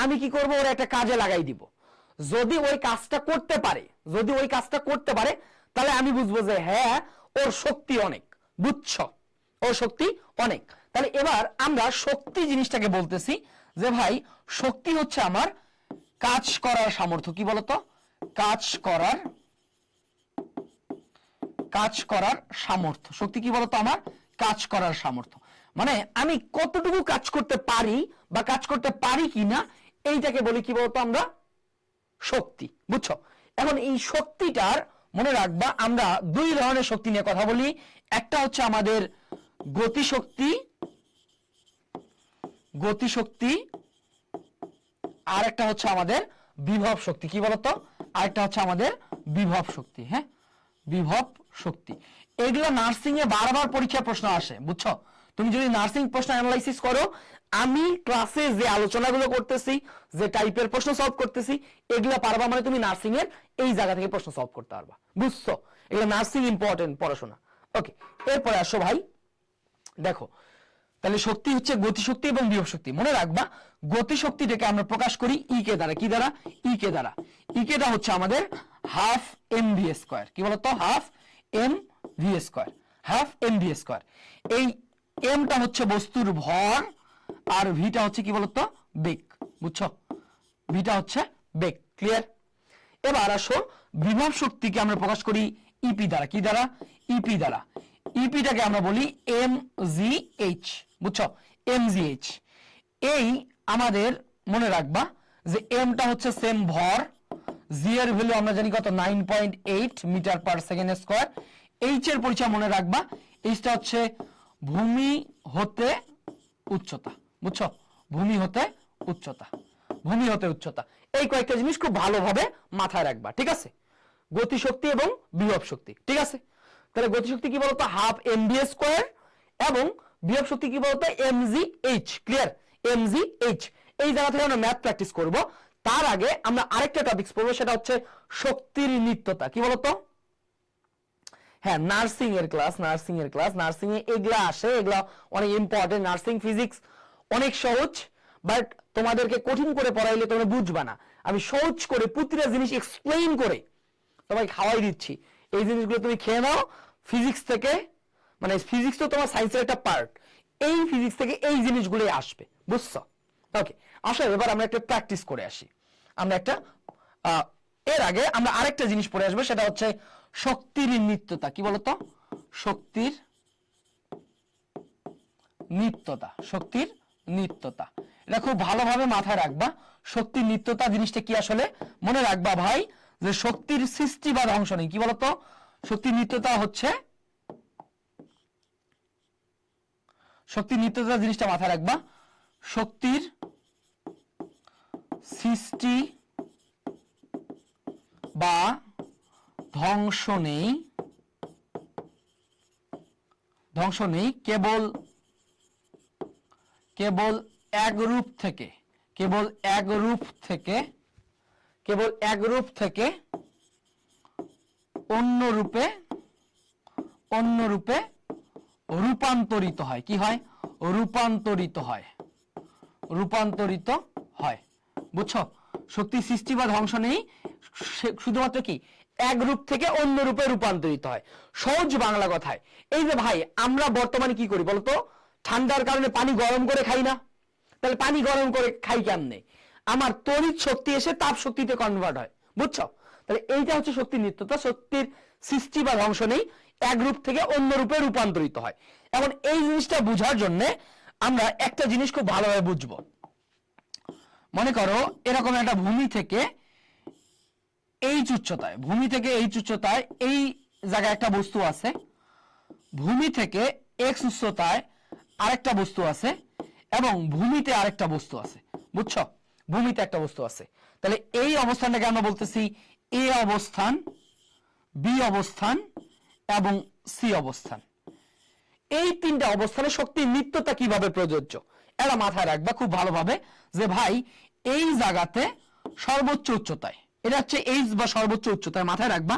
আমি কি করব? ওর একটা কাজে লাগাই দিব। যদি ওই কাজটা করতে পারে, যদি ওই কাজটা করতে পারে, তাহলে আমি বুঝবো যে হ্যাঁ ওর শক্তি অনেক। বুঝছো? ওর শক্তি অনেক। তাহলে এবার আমরা শক্তি জিনিসটাকে বলতেছি যে ভাই শক্তি হচ্ছে আমার কাজ করার সামর্থ্য। কি বলতো? কাজ করার, কাজ করার সামর্থ্য। শক্তি কি বলতো? আমার কাজ করার সামর্থ্য। মানে আমি কতটুকু কাজ করতে পারি বা কাজ করতে পারি কিনা, এইটাকে বলি কি বলতো? আমরা শক্তি। বুঝছো? এখন এই শক্তিটার মনে রাখবা আমরা দুই ধরনের শক্তি নিয়ে কথা বলি। একটা হচ্ছে আমাদের গতিশক্তি, গতিশক্তি, আর একটা হচ্ছে আমাদের বিভব শক্তি। কি বলতো? আরেকটা হচ্ছে আমাদের বিভব শক্তি। হ্যাঁ বিভব শক্তি। এগুলো নার্সিং এ বারবার পরীক্ষার প্রশ্ন আসে। বুঝছো? তুমি যদি নার্সিং প্রশ্ন অ্যানালাইসিস করো, আমি ক্লাসে যে আলোচনাগুলো করতেছি, যে টাইপের প্রশ্ন সলভ করতেছি, এগুলো পারবা মানে তুমি নার্সিং এর এই জায়গা থেকে প্রশ্ন সলভ করতে পারবা। বুঝছো? এগুলো নার্সিং ইম্পর্টেন্ট পড়াশোনা। ওকে, এরপরে আসো ভাই, দেখো তাহলে শক্তি হচ্ছে গতিশক্তি এবং বিভব শক্তি। মনে রাখবা গতিশক্তিটাকে আমরা প্রকাশ করি ই কে দ্বারা। কি দ্বারা? ই কে দ্বারা। ই কেটা হচ্ছে আমাদের হাফ এম ভি স্কোয়ার। কি বলতো? Half M V square, half M V square. এই এমটা হচ্ছে বস্তুর ভর আর ভিটা হচ্ছে কি বলতো? বেগ। বুঝছো? ভিটা হচ্ছে বেগ। ক্লিয়ার? এবার আসো, বিভব শক্তিকে আমরা প্রকাশ করি ইপি দ্বারা। কি দ্বারা? ইপি দ্বারা। ইপিটাকে আমরা বলি এম জি এইচ। বুঝছো? M G H. এই আমাদের মনে রাখবা যে এমটা হচ্ছে সেম ভর, জি এর ভ্যালু আমরা জানি কত? 9.8 metre per second square. H এর পরিচয় মনে রাখবা, এইচটা হচ্ছে ভূমি হতে উচ্চতা। বুঝছো? ভূমি হতে উচ্চতা, ভূমি হতে উচ্চতা। এই কয়েকটা জিনিস খুব ভালোভাবে মাথায় রাখবা, ঠিক আছে? গতিশক্তি এবং বিভব শক্তি, ঠিক আছে? তাহলে গতিশক্তি কি বলতো? হাফ এম ভি স্কয়ার, এবং বিভব শক্তি কি বলতো? M G H. Clear? M G H. এই জায়গা থেকে আমরা ম্যাথ প্র্যাকটিস করব। তার আগে আমরা আরেকটা টপিকস পড়বো, সেটা হচ্ছে শক্তির নিত্যতা। কি বলতো? হ্যাঁ, নার্সিং এর ক্লাস, নার্সিং এর ক্লাস। নার্সিং এ এগুলা আসে, এগুলা অনেক ইম্পর্টেন্ট। নার্সিং ফিজিক্স অনেক সহজ, বাট তোমাদেরকে কঠিন করে পড়াইলে তোমরা বুঝবা না। আমি সহজ করে প্রতিটা জিনিস এক্সপ্লেইন করে তোমাকে খাওয়াই দিচ্ছি। এই জিনিসগুলো তুমি খেয়ে নাও। ফিজিক্স থেকে, মানে ফিজিক্স তো তোমার সায়েন্সের একটা পার্ট, এই ফিজিক্স থেকে এই জিনিসগুলোই আসবে। বুঝছো? ওকে, আসো এবার আমরা একটা প্র্যাকটিস করে আসি। আমরা একটা এর আগে আমরা আরেকটা জিনিস পড়ে আসবো, সেটা হচ্ছে শক্তির নিত্যতা। কি বলতো? শক্তির নিত্যতা, শক্তির নিত্যতা। এটা খুব ভালোভাবে মাথায় রাখবা। শক্তির নিত্যতা জিনিসটা কি আসলে মনে রাখবা ভাই, যে শক্তির সৃষ্টি বা ধ্বংস নেই। কি বলতো? শক্তির নিত্যতা হচ্ছে, শক্তির নিত্যতা জিনিসটা মাথায় রাখবা, শক্তির সৃষ্টি বা ধ্বংস নেই, ধ্বংস নেই, কেবল কেবল এক রূপ থেকে, কেবল এক রূপ থেকে, কেবল এক রূপ থেকে অন্য রূপে, অন্য রূপে রূপান্তরিত হয়। কি হয়? রূপান্তরিত হয়, রূপান্তরিত হয়। বুঝছো? শক্তির সৃষ্টি বা ধ্বংস নেই, শুধুমাত্র কি এক রূপ থেকে অন্য রূপে রূপান্তরিত হয়। সহজ বাংলা কথায়, এই যে ভাই আমরা বর্তমানে কি করি বলতো? ঠান্ডার কারণে পানি গরম করে খাই না? তাহলে পানি গরম করে খাই কেমনে? আমার তড়িৎ শক্তি এসে তাপ শক্তিতে কনভার্ট হয়। বুঝছো? তাহলে এইটা হচ্ছে শক্তির নিত্যতা। শক্তির সৃষ্টি বা ধ্বংস নেই, এক রূপ থেকে অন্য রূপে রূপান্তরিত হয়। এখন এই জিনিসটা বোঝার জন্য আমরা একটা জিনিস খুব ভালোভাবে বুঝবো। মনে করো এরকম একটা ভূমি থেকে এইচ উচ্চতায়, ভূমি থেকে এইচ উচ্চতায় এই জায়গায় একটা বস্তু আছে, ভূমি থেকে এক্স উচ্চতায় আরেকটা বস্তু আছে, এবং ভূমিতে আরেকটা বস্তু আছে। বুঝছো? ভূমিতে একটা বস্তু আছে। তাহলে এই অবস্থানটাকে আমরা বলতেছি এ অবস্থান, বি অবস্থান এবং সি অবস্থান। এই তিনটা অবস্থানে শক্তির নিত্যতা কিভাবে প্রযোজ্য এটা মাথায় রাখবা খুব ভালোভাবে, যে ভাই এই জায়গাতে সর্বোচ্চ উচ্চতায়, এটা হচ্ছে এইচ বা সর্বোচ্চ উচ্চতায়, মাথায় রাখবা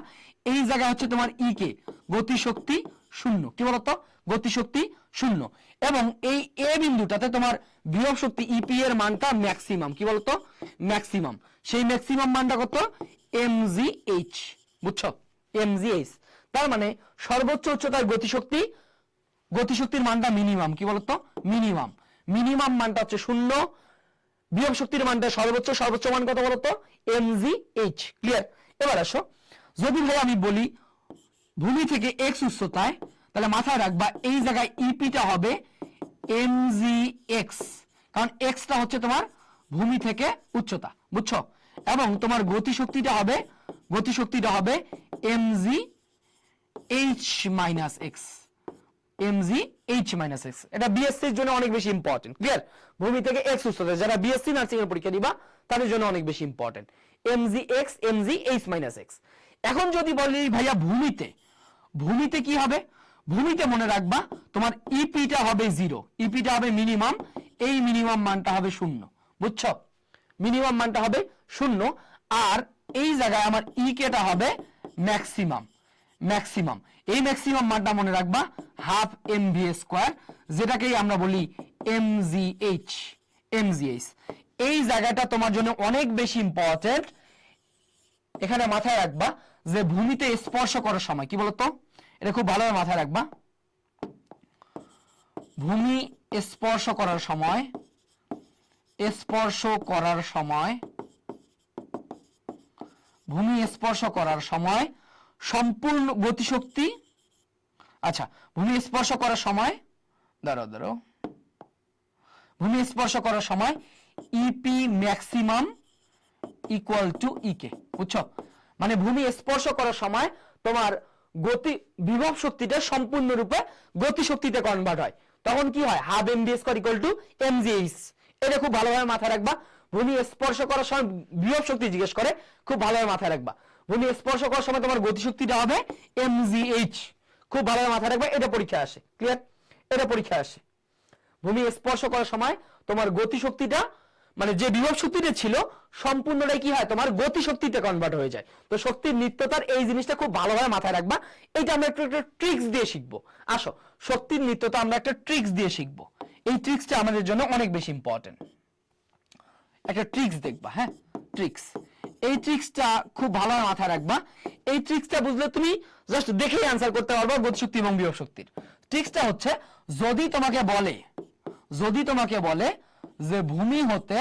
এই জায়গা হচ্ছে তোমার ই কে, গতিশক্তি শূন্য। কি বলতো? গতিশক্তি শূন্য। এবং এই এ বিন্দুটাতে তোমার বিভব শক্তি ইপি এর মানটা ম্যাক্সিমাম। কি বলতো? ম্যাক্সিমাম। সেই ম্যাক্সিমাম মানটা কত? এমজিএইচ। বুঝছো? এমজিএইচ। তার মানে সর্বোচ্চ উচ্চতার গতিশক্তি, গতিশক্তির মানটা মিনিমাম। কি বলতো? মিনিমাম। মিনিমাম মানটা হচ্ছে শূন্য, বিভব শক্তির মানটা সর্বোচ্চ, সর্বোচ্চ মান কত বলতো? এমজিএইচ। ক্লিয়ার? এবার আসো, যদি ভাই আমি বলি ভূমি থেকে এক্স উচ্চতায়, তাহলে মাথায় রাখবা এই জায়গায় ইপিটা হবে এমজিএক্স, কারণ এক্সটা হচ্ছে তোমার ভূমি থেকে উচ্চতা। বুঝছো? এবং তোমার গতিশক্তিটা হবে, গতিশক্তিটা হবে MG H minus x, MG H minus x. এটা বিএসসি এর জন্য অনেক বেশি ইম্পর্টেন্ট। ক্লিয়ার? ভূমি থেকে এক্স উচ্চতায় যারা বিএসসি নার্সিং এর পরীক্ষা দিবা তাদের জন্য অনেক বেশি important. MG x, MG H minus x. এখন যদি বলি ভাইয়া ভূমিতে, ভূমিতে কি হবে? ভূমিতে মনে রাখবা তোমার ইপিটা হবে 0, ইপিটা হবে মিনিমাম, এই মিনিমাম মানটা হবে 0। বুঝছো? মিনিমাম মানটা হবে 0, আর এই জায়গায় আমার ই কেটা হবে ম্যাক্সিমাম, ম্যাক্সিমাম। এই ম্যাক্সিমাম মানটা মনে রাখবা হাফ এম ভি স্কয়ার, যেটাকেই আমরা বলি এমজিএইচ, এমজিএইচ। এই জায়গাটা তোমার জন্য অনেক বেশি ইম্পর্টেন্ট। এখানে মাথায় রাখবা যে ভূমিতে স্পর্শ করার সময় কি বলতো, এটা খুব ভালোভাবে মাথায় রাখবা, ভূমি স্পর্শ করার সময়, স্পর্শ করার সময়, ভূমি স্পর্শ করার সময় সম্পূর্ণ গতিশক্তি, আচ্ছা ভূমি স্পর্শ করার সময়, দাঁড়াও, ভূমি স্পর্শ করার সময় ইপি ম্যাক্সিমাম ইকুয়াল টু ইকে, বুঝছো? মানে ভূমি স্পর্শ করার সময় তোমার গতি বিভব শক্তিটা সম্পূর্ণরূপে গতি শক্তিতে কনভার্ট হয়, তখন কি হয়, half MV square equal to MGH. এটা খুব ভালোভাবে মাথায় রাখবা। ভূমি স্পর্শ করার সময় বিভব শক্তি জিজ্ঞেস করে, খুব ভালোভাবে মাথায় রাখবা। ভূমি স্পর্শ করার সময় তোমার গতি শক্তিটা হবে এমজিএইচ, খুব ভালোভাবে মাথায় রাখবা। এটা পরীক্ষা আসে, ক্লিয়ার? এটা পরীক্ষা আসে। ভূমি স্পর্শ করার সময় তোমার গতি শক্তিটা মানে যে বিভব শক্তিটা ছিল সম্পূর্ণটাই কি হয়, তোমার গতি শক্তিতে কনভার্ট হয়ে যায়। তো শক্তির নিত্যতার এই জিনিসটা খুব ভালোভাবে মাথায় রাখবা। এইটা আমরা একটু একটা ট্রিক্স দিয়ে শিখবো। আসো, শক্তির নিত্যতা আমরা একটা ট্রিক্স দিয়ে শিখবো। এই ট্রিক্সটা আমাদের জন্য অনেক বেশি ইম্পর্টেন্ট। একটা ট্রিক্স দেখবা, হ্যাঁ ট্রিক্স, এই ট্রিক্সটা খুব ভালোভাবে মাথায় রাখবা। এই ট্রিক্সটা বুঝলে তুমি জাস্ট দেখেই অ্যান্সার করতে পারবে গতিশক্তি এবং বিভব শক্তির। ট্রিক্সটা হচ্ছে, যদি তোমাকে বলে যে ভূমি হতে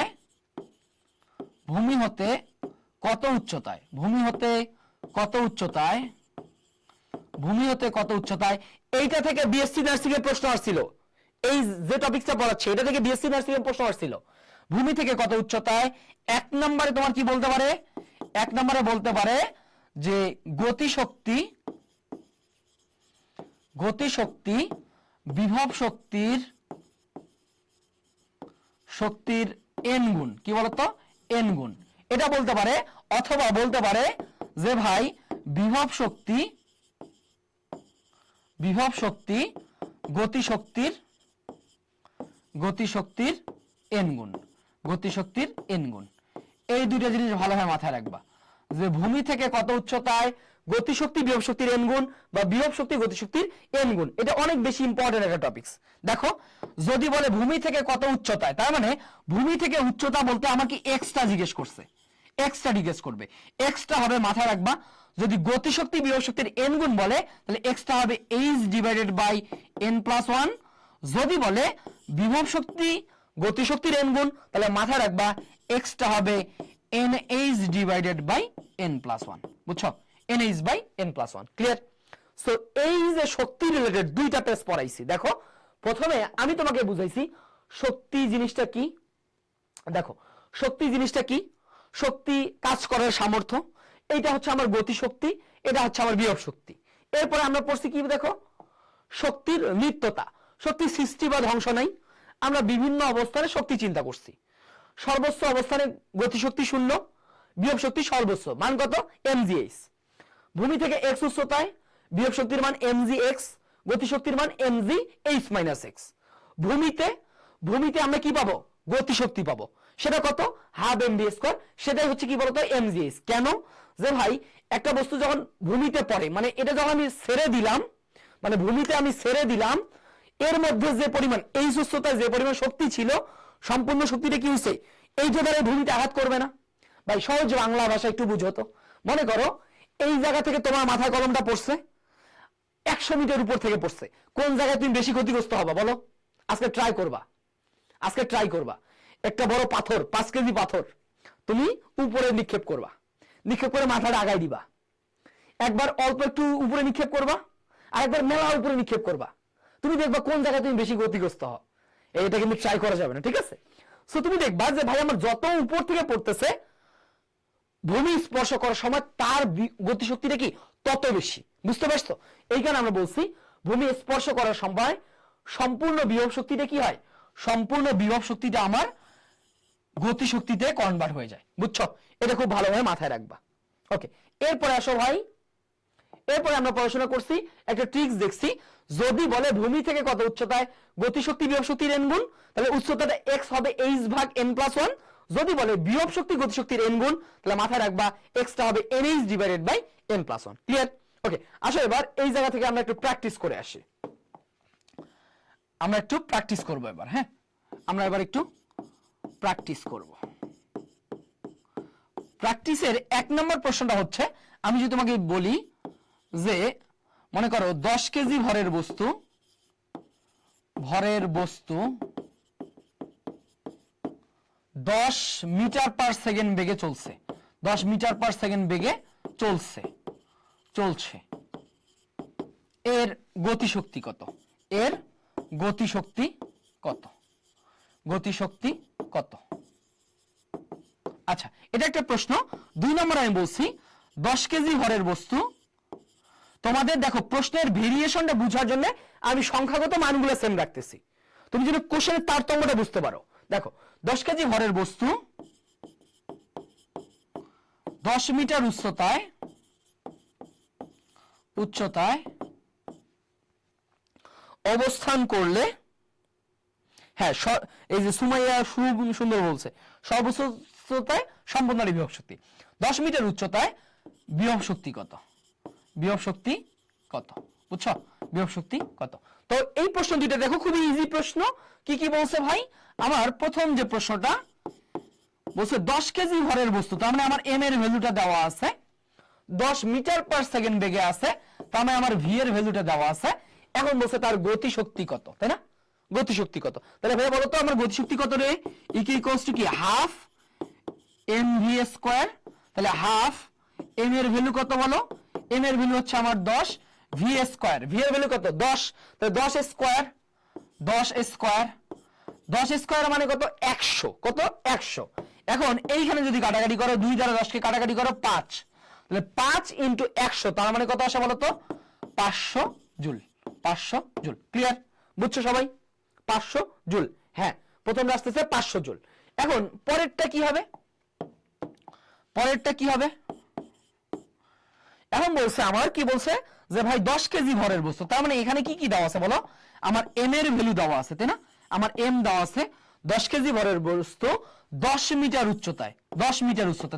কত উচ্চতায়, ভূমি হতে কত উচ্চতায়, এইটা থেকে বিএসসি নার্সিং এর প্রশ্ন আসছিল। এই যে টপিকটা পড়াচ্ছে এটা থেকে বিএসসি নার্সিং এর প্রশ্ন আসছিল। ভূমি থেকে কত উচ্চতায়, এক নম্বরে তোমার কি বলতে পারে, এক নম্বরে বলতে পারে যে গতিশক্তি বিভব শক্তির এন গুণ, কি বলতো, এন গুণ, এটা বলতে পারে। অথবা বলতে পারে যে ভাই বিভব শক্তি গতিশক্তির এন গুণ। এই দুইটা জিনিস ভালোভাবে মাথায় রাখবা, যে ভূমি থেকে কত উচ্চতায় গতিশক্তি বিভব শক্তির এন গুণ বা বিভব শক্তি গতিশক্তির এন গুণ। এটা অনেক বেশি ইম্পর্টেন্ট একটা টপিকস। দেখো, যদি বলে ভূমি থেকে কত উচ্চতায়, তার মানে ভূমি থেকে উচ্চতা বলতে আমাকে এক্সটা জিজ্ঞেস করছে, এক্সটা জিজ্ঞেস করবে। এক্সটা হবে মাথায় রাখবা, যদি গতিশক্তি বিভব শক্তির এন গুণ বলে তাহলে এক্সটা হবে H divided by N plus one. যদি বলে বিভব শক্তি গতিশক্তির এন গুণ তাহলে মাথায় রাখবা এক্সটা হবে N H divided by N plus one, বুঝছো? N H by N plus one, clear? So এই যে শক্তি রিলেটেড দুইটা টেস্ট পড়াইছি, দেখো প্রথমে আমি তোমাকে বুঝাইছি শক্তি জিনিসটা কি। দেখো শক্তি জিনিসটা কি, শক্তি কাজ করার সামর্থ্য, এইটা হচ্ছে আমার গতি শক্তি, এটা হচ্ছে আমার বিভব শক্তি। এরপরে আমরা পড়ছি কি, দেখো শক্তির নিত্যতা, শক্তির সৃষ্টি বা ধ্বংস নাই, আমরা বিভিন্ন অবস্থানে শক্তি চিন্তা করছি। সর্বোচ্চ অবস্থানে গতিশক্তি শূন্য, বিভব শক্তি সর্বোচ্চ, মান কত, এমজিএইচ। ভূমি থেকে এক্স উচ্চতায় বিভব শক্তির মান এমজিএক্স, গতিশক্তির মান এমজিএইচ মাইনাস এক্স। ভূমিতে আমরা কি পাবো, গতিশক্তি পাবো, সেটা কত, হাফ এমভি স্কয়ার, সেটাই হচ্ছে কি বলতো, এমজিএইচ। কেন, যে ভাই একটা বস্তু যখন ভূমিতে পড়ে, মানে এটা যখন আমি ছেড়ে দিলাম, মানে ভূমিতে আমি ছেড়ে দিলাম, এর মধ্যে যে পরিমাণ এই উচ্চতায় যে পরিমাণ শক্তি ছিল, সম্পূর্ণ শক্তিটা কি হচ্ছে, এই যে দ্বারা ভূমিতে আঘাত করবে না। ভাই সহজ বাংলা ভাষা একটু বুঝো তো। মনে করো এই জায়গা থেকে তোমার মাথায় কলমটা পড়ছে 100 মিটার উপর থেকে পড়ছে, কোন জায়গায় তুমি বেশি ক্ষতিগ্রস্ত হবা বলো? আজকে ট্রাই করবা, একটা বড় পাথর, 5 কেজি পাথর তুমি উপরে নিক্ষেপ করবা, নিক্ষেপ করে মাথাটা আগাই দিবা, একবার অল্প একটু উপরে নিক্ষেপ করবা, আর একবার মেলা উপরে নিক্ষেপ করবা, তুমি দেখবা কোন জায়গায় তুমি বেশি ক্ষতিগ্রস্ত হও। এটা কিন্তু ট্রাই করা যাবে না, ঠিক আছে? সো তুমি দেখবা যে ভাই আমার যত উপর থেকে পড়তেছে, ভূমি স্পর্শ করার সময় তার গতিশক্তিটা কি তত বেশি, বুঝতে পারছো? এই কারণে আমরা বলছি ভূমি স্পর্শ করার সময় সম্পূর্ণ বিভব শক্তিটা কি হয়, সম্পূর্ণ বিভব শক্তিটা আমার গতিশক্তিতে কনভার্ট হয়ে যায়, বুঝছো? এটা খুব ভালোভাবে মাথায় রাখবা। ওকে, এরপরে আসো ভাই, এরপরে আমরা পড়াশোনা করছি, একটা ট্রিক্স দেখছি। যদি বলে ভূমি থেকে কত উচ্চতায় গতিশক্তি বিভব শক্তির এন গুণ, তাহলে উচ্চতাটা x হবে h ভাগ n প্লাস 1। যদি বলে বিভব শক্তি গতিশক্তির এন গুণ, তাহলে মাথায় রাখবা x টা হবে nh divided by n plus 1, clear? Okay, আসো এবার এই জায়গা থেকে আমরা একটু প্র্যাকটিস করে আসি। আমরা একটু প্র্যাকটিস করব এবার, হ্যাঁ আমরা এবার একটু প্র্যাকটিস করব। প্র্যাকটিসের 1 নম্বর প্রশ্নটা হচ্ছে, আমি যদি তোমাকে বলি যে মনে করো 10 কেজি ভরের বস্তু 10 মিটার পার সেকেন্ড বেগে চলছে, 10 মিটার পার সেকেন্ড বেগে চলছে, এর গতিশক্তি কত? এর গতিশক্তি কত? আচ্ছা, এটা একটা প্রশ্ন। 2 নম্বর আমি বলছি 10 কেজি ভরের বস্তু, তোমাদের দেখো প্রশ্নের ভেরিয়েশনটা বোঝার জন্য আমি সংখ্যাগত মানগুলো সেম রাখতেছি, তুমি যদি কোশ্চেনের তারতম্যটা বুঝতে পারো। দেখো 10 কেজি ভরের বস্তু 10 মিটার উচ্চতায় অবস্থান করলে, হ্যাঁ এই যে সুমাইয়া সুন্দর বলছে সর্বোচ্চ উচ্চতায় সম্পন্ন বিভব শক্তি, 10 মিটার উচ্চতায় বিভব শক্তি কত? বুঝছো? বিভব শক্তি কত? তো এই প্রশ্ন দুইটা দেখো খুবই ইজি প্রশ্ন। কি কি বলছে ভাই? আমার প্রথম যে প্রশ্নটা বলছে 10 কেজি ভরের বস্তু, তার মানে আমার এম এর ভ্যালুটা দেওয়া আছে, 10 মিটার পার সেকেন্ড বেগে আছে, তার মানে আমার ভি এর ভ্যালুটা দেওয়া আছে। এখন বলছে তার গতিশক্তি কত, তাই না? গতিশক্তি কত? তাহলে ভাই বলো তো আমার গতিশক্তি কত রে? ইকি ইকুয়ালস টু কি হাফ এম ভি স্কয়ার। তাহলে হাফ এম এর ভ্যালু কত বলো? এম এর ভ্যালু হচ্ছে আমার 10, ভি স্কয়ার, ভি এর ভ্যালু কত? 10। তাহলে 10 স্কয়ার 10 স্কয়ার মানে কত? 100। কত? 100। এখন এইখানে যদি কাটাকাটি করো, 2 দ্বারা 10 কে কাটাকাটি করো 5, তাহলে 5 ইনটু 100 তার মানে কত আসে বলো তো? 500 জুল। ক্লিয়ার? বুঝছো সবাই? 500 জুল। হ্যাঁ, প্রথমটা আসতেছে 500 জুল। এখন পরেরটা কি হবে? এখন বলছে আমার কি বলছে যে ভাই 10 কেজি ভরের বস্তু, তার মানে এখানে কি কি দেওয়া আছে বলো? আমার এম এর ভ্যালু দেওয়া আছে, তাই না? আমার এম দেওয়া আছে, 10 কেজি ভরের বস্তু 10 মিটার উচ্চতায়,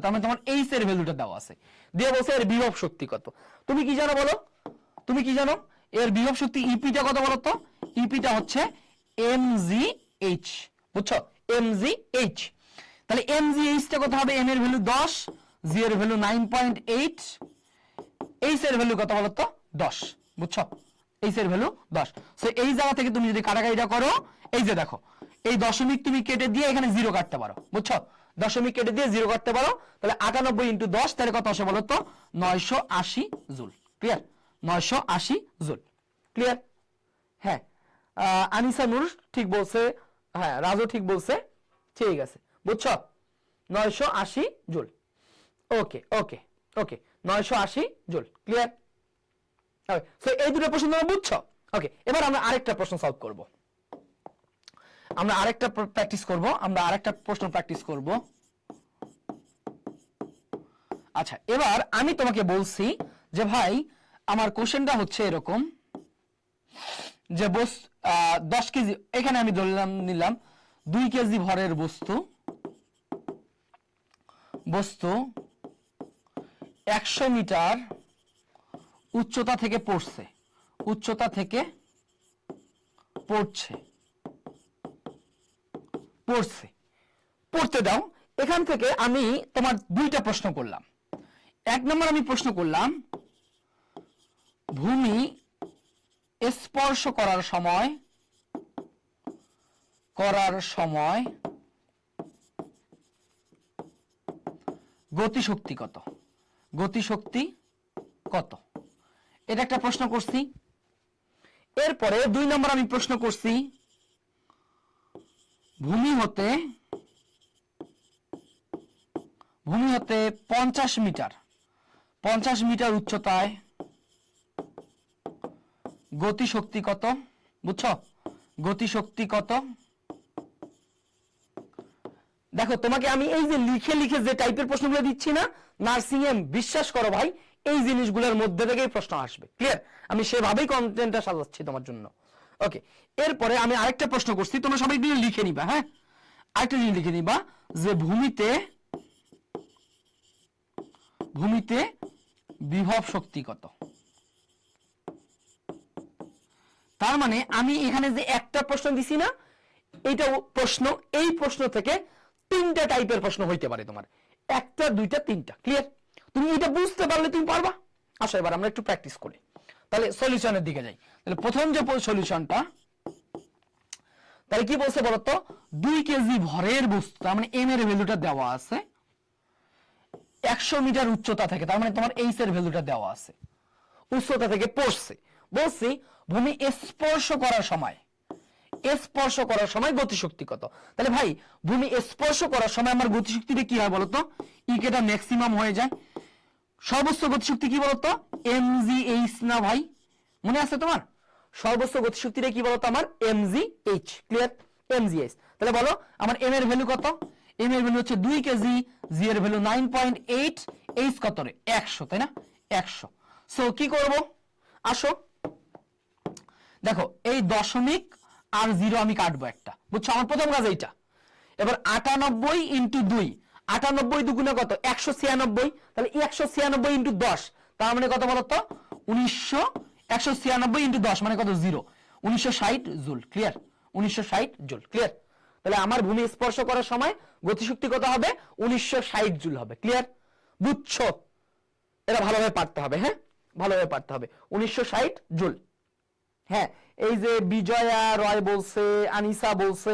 তার মানে তোমার এইচ এর ভ্যালুটা দেওয়া আছে, দিয়ে বলছে এর বিভব শক্তি কত। তুমি কি জানো বলো? এর বিভব শক্তি ইপিটা কত বলো তো? ইপিটা হচ্ছে mgh। বুঝছো? mgh। তাহলে mgh টা কত হবে? m এর ভ্যালু 10, g এর ভ্যালু 9.8, এইচ এর ভ্যালু কত বলো তো? 10। বুঝছো? এইচ এর ভ্যালু 10। সো এই জায়গা থেকে তুমি যদি কাটাকাটিটা করো, এই যে দেখো এই দশমিক তুমি কেটে দিয়ে এখানে 0 কাটতে পারো। বুঝছো? দশমিক কেটে দিয়ে 0 কাটতে পারো, তাহলে 98 ইনটু 10 তাহলে কত আসে বলো তো? 980 জুল। ক্লিয়ার? 980 জুল। ক্লিয়ার? হ্যাঁ, আনিসা নূর ঠিক বলছে, হ্যাঁ রাজু ঠিক বলছে, ঠিক আছে। বুঝছো? 980 জুল। ওকে 980 জুল। ক্লিয়ার? ওকে, সো এই দুটো প্রশ্ন তোমরা বুঝছো? ওকে, এবার আমরা আরেকটা প্রশ্ন সলভ করব, আমরা আরেকটা প্রশ্ন প্র্যাকটিস করব। আচ্ছা, এবার আমি তোমাকে বলছি যে ভাই আমার কোশ্চেনটা হচ্ছে এরকম যে 10 কেজি, এখানে আমি নিলাম 2 কেজি ভরের বস্তু 100 মিটার উচ্চতা থেকে পড়তে দাও। এখান থেকে আমি তোমার দুইটা প্রশ্ন করলাম। 1 নম্বর আমি প্রশ্ন করলাম ভূমি স্পর্শ করার সময় গতিশক্তি কত? এটা একটা প্রশ্ন করছি। এরপরে 2 নম্বর আমি প্রশ্ন করছি ভূমি হতে 50 মিটার উচ্চতায় গতিশক্তি কত? বুঝছো? গতিশক্তি কত? দেখো তোমাকে আমি এই যে লিখে যে টাইপের প্রশ্নগুলো দিচ্ছি না নার্সিং এ, বিশ্বাস করো ভাই এই জিনিসগুলোর মধ্যে থেকেই প্রশ্ন আসবে। ক্লিয়ার? আমি সেভাবেই কন্টেন্টটা সাজাচ্ছি তোমার জন্য। ওকে, এরপরে আমি আরেকটা প্রশ্ন করছি, তোমরা সবাই একটু লিখে নিবা। হ্যাঁ, আরেকটা জিনিস লিখে নিবা যে ভূমিতে বিভব শক্তি কত। তার মানে আমি এখানে যে একটা প্রশ্ন দিছি না, এইটা প্রশ্ন, এই প্রশ্ন থেকে 3টা টাইপের প্রশ্ন হইতে পারে তোমার। একটা দুইটা তিনটা, ক্লিয়ার? তুমি এটা বুঝতে পারলে তুমি পারবা। আসো এবার আমরা একটু প্র্যাকটিস করি। তাহলে সলিউশনের দিকে যাই। তাহলে প্রথম যে সলিউশনটা, তাহলে কি বলছে বলতো, 2 কেজি ভরের বস্তু, তার মানে এম এর ভ্যালুটা দেওয়া আছে 100 মিটার উচ্চতা থেকে, তার মানে তোমার এইচ এর ভ্যালুটা দেওয়া আছে, উচ্চতা থেকে পড়ছে। বলছি ভূমি স্পর্শ করার সময় গতিশক্তি কত। তাহলে ভাই ভূমি স্পর্শ করার সময় আমার গতিশক্তিটা কি হয় বলতো, ইকেটা ম্যাক্সিমাম হয়ে যায়। সর্বোচ্চ গতিশক্তি কি বলতো, mgh না ভাই, মনে আছে তোমার? সর্বোচ্চ গতিশক্তিটা কি বলতো আমার, mgh, ক্লিয়ার? mgh। তাহলে বলো আমার m এর ভ্যালু কত? m এর ভ্যালু হচ্ছে 2 কেজি, g এর ভ্যালু 9.8, h কত রে 100, তাই না? 100। সো কি করব, আসো দেখো এই দশমিক আর 0 আমি কাটবো একটা, বুঝছো? আমার প্রথম কাজ এইটা। এবার 98 ইন্টু 2, 98 দুগুণে কত, 196। তাহলে 196 ইন্টু 10, তার মানে কত বলতো, 196 ইন্টু 10 মানে কত, 0, 1960 জুল, ক্লিয়ার? 1960 joule, clear? তাহলে আমার ভূমি স্পর্শ করার সময় গতিশক্তি কত হবে, 1960 জুল হবে, ক্লিয়ার? বুঝছো? এটা ভালোভাবে পারতে হবে, হ্যাঁ ভালোভাবে পারতে হবে, 1960 জুল। হ্যাঁ, এই যে বিজয়া রয় বলছে, আনিসা বলছে,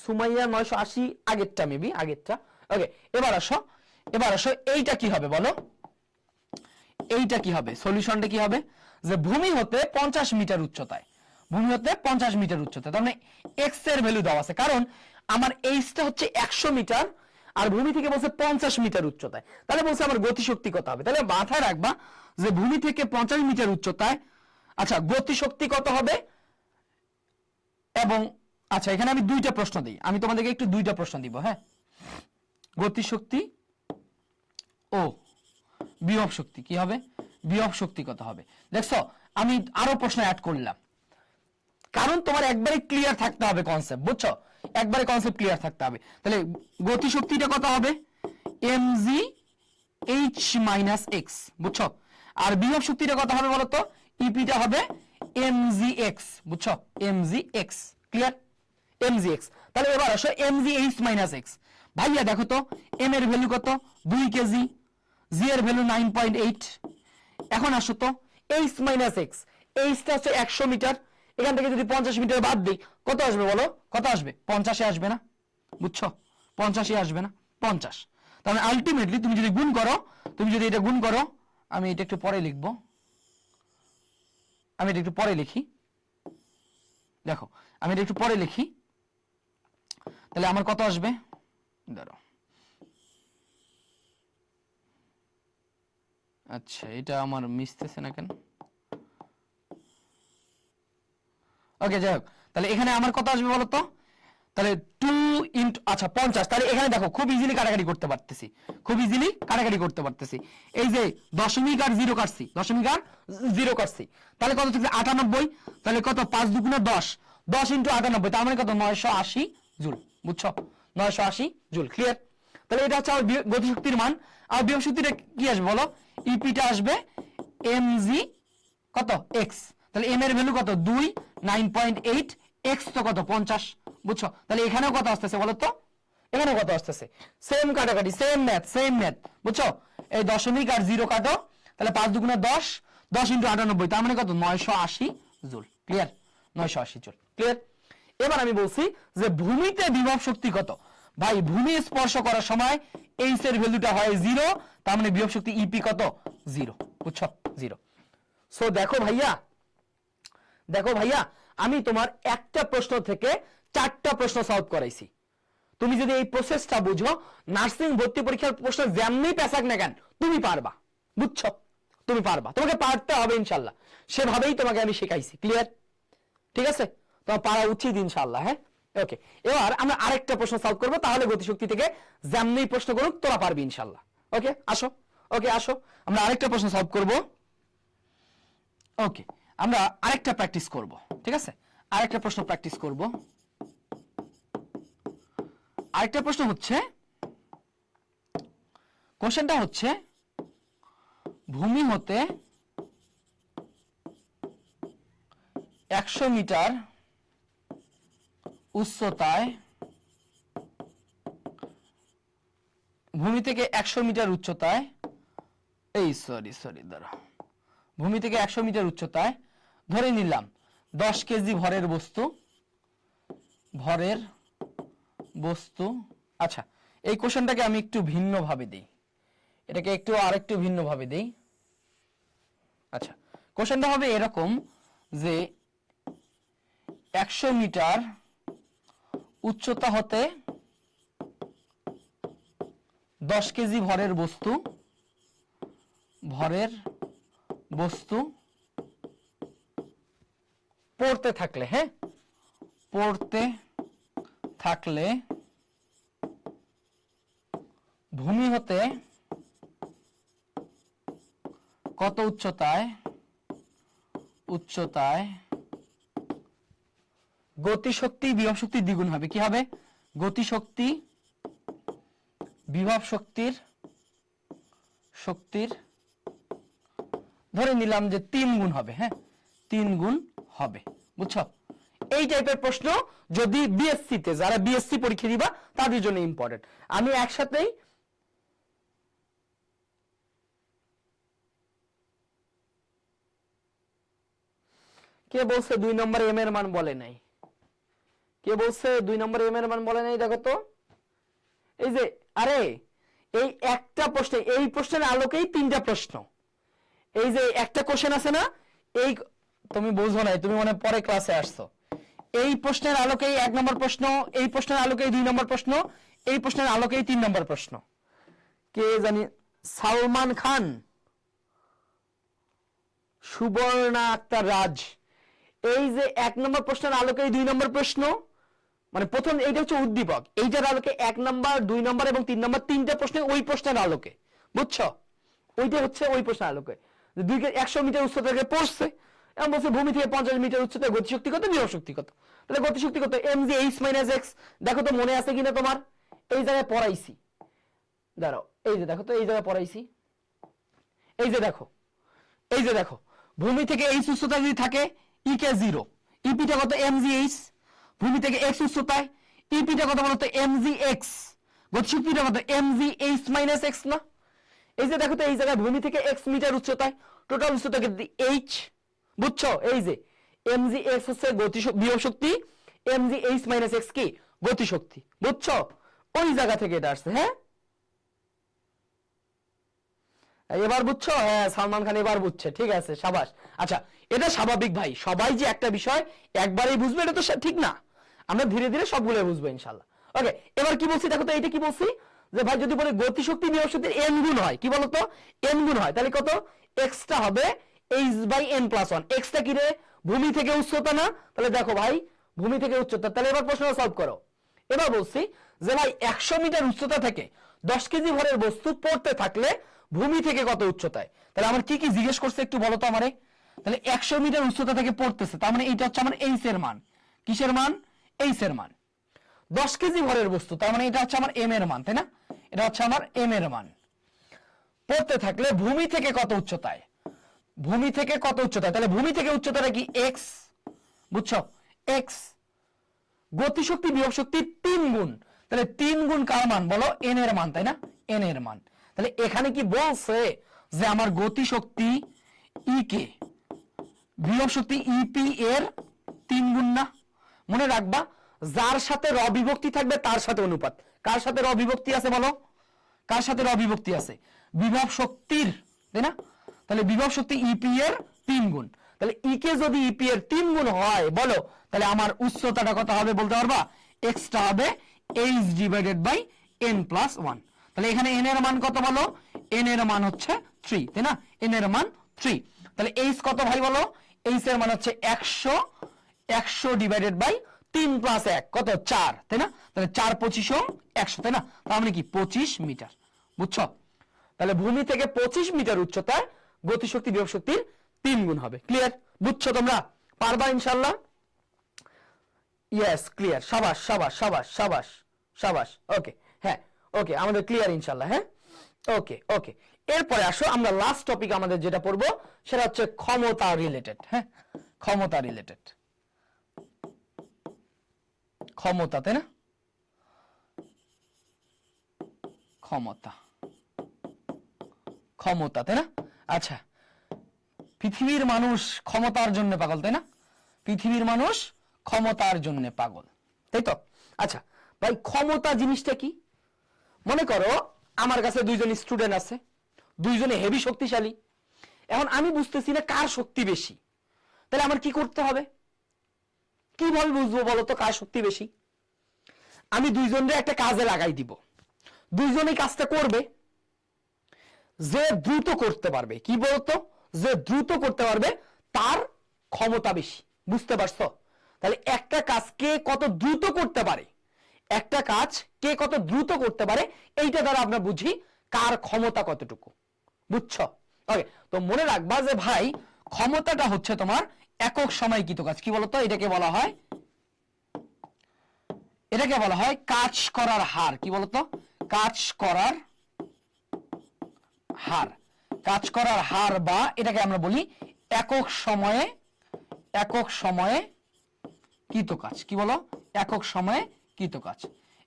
সুমাইয়া 980, আগেরটা মেবি, আগেরটা। ওকে, এবার আসো এইটা কি হবে বলো, এইটা কি হবে, সলিউশনটা কি হবে, যে ভূমি হতে 50 মিটার উচ্চতায়, ভূমি হতে 50 মিটার উচ্চতায়, তার মানে এক্স এর ভ্যালু দেওয়া আছে, কারণ আমার এইচটা হচ্ছে 100 মিটার আর ভূমি থেকে বলছে 50 মিটার উচ্চতায়, তাহলে বলছে আমার গতিশক্তি কত হবে। তাহলে মাথায় রাখবা যে ভূমি থেকে 50 মিটার উচ্চতায়, আচ্ছা গতিশক্তি কত হবে। এবং আচ্ছা এখানে আমি দুইটা প্রশ্ন দিই, আমি তোমাদেরকে একটু দুইটা প্রশ্ন দিব, হ্যাঁ? গতিশক্তি ও বিভব শক্তি কি হবে, বিভব শক্তি কত হবে। দেখছো আমি আরো প্রশ্ন অ্যাড করলাম, কারণ তোমার একবারে ক্লিয়ার থাকতে হবে কনসেপ্ট, বুঝছো? একবারে কনসেপ্ট ক্লিয়ার থাকতে হবে। তাহলে গতিশক্তিটা কত হবে, mgh মাইনাস এক্স, বুঝছো? আর বিভব শক্তিটা কত হবে বলতো, ইপিটা হবে mgx, বুঝছো? mgx, clear? mgx। তাহলে এবার আসো mgh মাইনাস এক্স। ভাইয়া দেখো তো m এর ভ্যালু কত, 2 কেজি, g এর ভ্যালু 9.8। এখন আসো তো h মাইনাস এক্স, এইচটা হচ্ছে 100 মিটার, এখান থেকে যদি 50 মিটার বাদ দিই কত আসবে বলো, কত আসবে, 50 আসবে না, বুঝছো? 50 আসবে না, 50। তাহলে আলটিমেটলি তুমি যদি গুণ করো, তুমি যদি এটা গুণ করো, আমি এটা একটু পরে লিখবো, আমি এটা একটু পরে লিখি, দেখো আমি এটা একটু পরে লিখি, তাহলে আমার কত আসবে, ধরো আচ্ছা এটা আমার মিশতেছে না কেন, ওকে যাই হোক, তাহলে এখানে আমার কত আসবে বলতো, তাহলে 2 ইন্টু আচ্ছা 50, তাহলে এখানে দেখো খুব ইজিলি কাটাকাটি করতে পারতেছি, খুব ইজিলি কাটাকাটি করতে পারতেছি। এই যে দশমিক আর জিরো কাটছি, দশমিক আর জিরো কাটছি, তাহলে কত থেকে 98, তাহলে কত 5 দুগুণে 10, 10 ইন্টু 98, তার মানে কত 980 জুল, বুঝছো? 980 জুল, ক্লিয়ার? তাহলে এটা হচ্ছে আমার গতিশক্তির মান। আর বিভব শক্তিটা কি আসবে বলো, ইপিটা আসবে mg কত এক্স, তাহলে এম এর ভ্যালু কত 2, 9.8, এক্স তো কত 50, বুঝছো? তাহলে এখানেও কত আসতেছে বলো তো, এখানেও কত আসতেছে, সেম কাটাকাটি, সেম ম্যাথ, বুঝছো? এই দশমিক আর জিরো কাটো, তাহলে 5 দুগুণে 10, 10 ইন্টু 98, তার মানে কত 980 জুল, ক্লিয়ার? 980 joule, clear? এবার আমি বলছি যে ভূমিতে বিভব শক্তি কত। ভাই ভূমি স্পর্শ করার সময় এইচ এর ভ্যালুটা হয় 0, তার মানে বিভব শক্তি ইপি কত 0, বুঝছো? 0। সো দেখো ভাইয়া আমি তোমার একটা প্রশ্ন থেকে 4টা প্রশ্ন সলভ করাইছি। তুমি যদি এই প্রসেসটা বুঝো, নার্সিং ভর্তি পরীক্ষার প্রশ্ন যেমনি পেছাক না কেন তুমি পারবা, বুঝছো? তুমি পারবা, তোমাকে পারতে হবে ইনশাল্লাহ, সেভাবেই তোমাকে আমি শেখাইছি, ক্লিয়ার? ঠিক আছে, তোমার পারা উচিত ইনশাল্লাহ, হ্যাঁ? ওকে, এবার আমরা আরেকটা প্রশ্ন সলভ করবো, তাহলে গতিশক্তি থেকে যেমনি প্রশ্ন করুক তোরা পারবি ইনশাল্লাহ। ওকে আসো, ওকে আসো আমরা আরেকটা প্রশ্ন সলভ করবো। ওকে, আমরা আরেকটা প্র্যাকটিস করব, ঠিক আছে? আরেকটা প্রশ্ন প্র্যাকটিস করব। আরেকটা প্রশ্ন হচ্ছে, কোশ্চেনটা হচ্ছে ভূমি হতে 100 মিটার উচ্চতায় ভূমি থেকে 100 মিটার উচ্চতায়, এই সরি দাঁড়া, ভূমি থেকে 100 মিটার উচ্চতায় ধরে নিলাম 10 কেজি ভরের বস্তু। আচ্ছা, এই কোশ্চেনটাকে আমি একটু ভিন্ন ভাবে দিই, এটাকে আরেকটু ভিন্ন ভাবে দিই। আচ্ছা, কোশ্চেনটা হবে এরকম যে 100 মিটার উচ্চতা হতে 10 কেজি ভরের বস্তু পড়তে থাকলে ভূমি হতে কত উচ্চতায় গতিশক্তি বিভব শক্তির দ্বিগুণ হবে। কি হবে? গতিশক্তি বিভব শক্তির ধরে নিলাম যে 3 গুণ হবে। হ্যাঁ, 3 গুণ হবে। বুঝছো? এই টাইপের প্রশ্ন যদি বিএসসি তে, যারা বিএসসি পরীক্ষা দিবা তাদের জন্য ইম্পর্টেন্ট। আমি একসাথেই কে বলছে 2 নম্বর এম এর মান বলে নাই? কে বলছে 2 নম্বর এম এর মান বলে নাই? দেখো তো, এই যে আরে এই একটা প্রশ্ন, এই প্রশ্নের আলোকেই 3টা প্রশ্ন। এই যে একটা কোশ্চেন আছে না, এই তুমি বুঝো নাই, তুমি মনে পরে ক্লাসে আসছো। এই প্রশ্নের আলোকেই 1 নম্বর প্রশ্ন, এই প্রশ্নের আলোকেই 2 নম্বর প্রশ্ন, এই প্রশ্নের আলোকেই 3 নম্বর প্রশ্ন। কে জানি, সালমান খান, সুবর্ণা আক্তার রাজ। এই যে 1 নম্বর প্রশ্নের আলোকেই 2 নম্বর প্রশ্ন, মানে প্রথম এইটা হচ্ছে উদ্দীপক, এইটার আলোকে 1 নম্বর 2 নম্বর এবং 3 নম্বর 3টা প্রশ্ন ওই প্রশ্নের আলোকে। বুঝছো? ওইটা হচ্ছে ওই প্রশ্নের আলোকে। 100 মিটার উচ্চতা থেকে পড়ছে, এবং বলছে ভূমি থেকে 50 মিটার উচ্চতায় গতিশক্তি কত, বিভব শক্তি কত। তাহলে গতিশক্তি কত? mgh - x। দেখো তো মনে আছে কিনা তোমার, এই জায়গায় পড়াইছি। দাঁড়াও, এই যে দেখো তো, এই জায়গায় পড়াইছি। এই যে দেখো, ভূমি থেকে h উচ্চতা যদি থাকে, e কে 0, ep টা কত? mgh। ভূমি থেকে x উচ্চতায় ep টা কত বলতো? mgx। গতিশক্তিটা কত? mgh - x না? এই যে দেখো তো, এই জায়গায় ভূমি থেকে x মিটার উচ্চতায়, টোটাল উচ্চতা কি h। বুঝছো? এই যে mgx হচ্ছে বিভব শক্তি, mgh - x কি? গতিশক্তি। বুঝছো? ওই জায়গা থেকে এটা আসছে। হ্যাঁ, এবার বুঝছো? হ্যাঁ, সালমান খান এবার বুঝছে। ঠিক আছে, সাবাস। আচ্ছা, এটা স্বাভাবিক ভাই, সবাই যে একটা বিষয় একবারেই বুঝবে এটা তো ঠিক না, আমরা ধীরে ধীরে সবগুলো বুঝবো ইনশাআল্লাহ। ওকে, এবার কি বলছি দেখো তো, এইটা কি বলছি যে ভাই যদি বলে গতিশক্তি বিভব শক্তির n গুণ হয়, কি বলতো? n গুণ হয়, তাহলে কত? x টা হবে h/n+1। x টা কি রে? ভূমি থেকে উচ্চতা না? তাহলে দেখো ভাই, ভূমি থেকে উচ্চতা। তাহলে এবার প্রশ্নটা সলভ করো। এবার বলছি যে ভাই 100 মিটার উচ্চতা থেকে 10 কেজি ভরের বস্তু পড়তে থাকলে ভূমি থেকে কত উচ্চতায়। তাহলে আমার কি কি জিজ্ঞেস করছে একটু বলো তো আমারে। তাহলে 100 মিটার উচ্চতা থেকে পড়তেছে, তার মানে এটা হচ্ছে আমার h এর মান। কিসের মান? h এর মান। 10 কেজি ভরের বস্তু, তার মানে এটা হচ্ছে আমার m এর মান, তাই না? এটা হচ্ছে আমার m এর মান। পড়তে থাকলে ভূমি থেকে কত উচ্চতায়, ভূমি থেকে কত উচ্চতায়, তাহলে ভূমি থেকে উচ্চতাটা কি? x। বুঝছো? x। গতিশক্তি বিভব শক্তির 3 গুণ, তাহলে 3 গুণ কার মান বলো? n এর মান, তাই না? n এর মান। তাহলে এখানে কি বলছে যে আমার গতিশক্তি e কে বিভব শক্তি ep এর 3 গুণ না? মনে রাখবা, যার সাথে র বিভক্তি থাকবে তার সাথে অনুপাত। কার সাথে র বিভক্তি আছে বলো? কার সাথে র বিভক্তি আছে? বিভব শক্তির, তাই না? তাহলে বিভব শক্তি ep এর 3 গুণ। তাহলে e কে যদি ep এর 3 গুণ হয় বলো, তাহলে আমার উচ্চতাটা কত হবে বলতে পারবা? x টা হবে h/n+1। তাহলে এখানে n এর মান কত বলো? n এর মান হচ্ছে 3, তাই না? n এর মান 3। তাহলে h কত ভাই বলো? h এর মান হচ্ছে 100, 100/3 + 1 কত? 4, তাই না? তাহলে 4 25 100, তাই না? তার মানে কি 25 মিটার। বুঝছো? তাহলে ভূমি থেকে 25 মিটার উচ্চতায় গতিশক্তি বিভব শক্তির 3 গুণ হবে। ক্লিয়ার? বুঝছো তোমরা? পারবা ইনশাআল্লাহ? Yes, clear. সাবাস সাবাস সাবাস সাবাস সাবাস। ওকে, হ্যাঁ, ওকে, আমাদের ক্লিয়ার ইনশাআল্লাহ। হ্যাঁ, ওকে ওকে। এরপরে আসো আমরা লাস্ট টপিক আমাদের যেটা পড়বো সেটা হচ্ছে ক্ষমতা রিলেটেড। হ্যাঁ, ক্ষমতা রিলেটেড। ক্ষমতা, তাই না? ক্ষমতা, ক্ষমতা, তাই না? আচ্ছা, পৃথিবীর মানুষ ক্ষমতার জন্য পাগল, তাই না? পৃথিবীর মানুষ ক্ষমতার জন্য পাগল, তাই তো? আচ্ছা ভাই, ক্ষমতা জিনিসটা কি? মনে করো আমার কাছে দুইজন স্টুডেন্ট আছে, দুইজনে হেভি শক্তিশালী। এখন আমি বুঝতেছি না কার শক্তি বেশি, তাহলে আমার কি করতে হবে? কিভাবে বুঝবো বলো তো কার শক্তি বেশি? আমি দুইজনের একটা কাজে লাগাই দিব, দুইজনেই কাজটা করবে। যে দ্রুত করতে পারবে, কি বলতো, যে দ্রুত করতে পারবে তার ক্ষমতা বেশি। বুঝতে পারছো? তাহলে একটা কাজ কে কত দ্রুত করতে পারে, একটা কাজ কে কত দ্রুত করতে পারে, এইটা দ্বারা আমরা বুঝি কার ক্ষমতা কতটুকু। বুঝছো? ওকে, তো মনে রাখবা যে ভাই ক্ষমতাটা হচ্ছে তোমার একক সময়কৃত কাজ। কি বলতো, এটাকে বলা হয়, এটাকে বলা হয় কাজ করার হার। কি বলতো, কাজ করার হার, কাজ করার হার, বা এটাকে আমরা বলি একক সময়ে, একক সময়ে কৃত কাজ। কি বলো, একক সময়ে কৃত কাজ।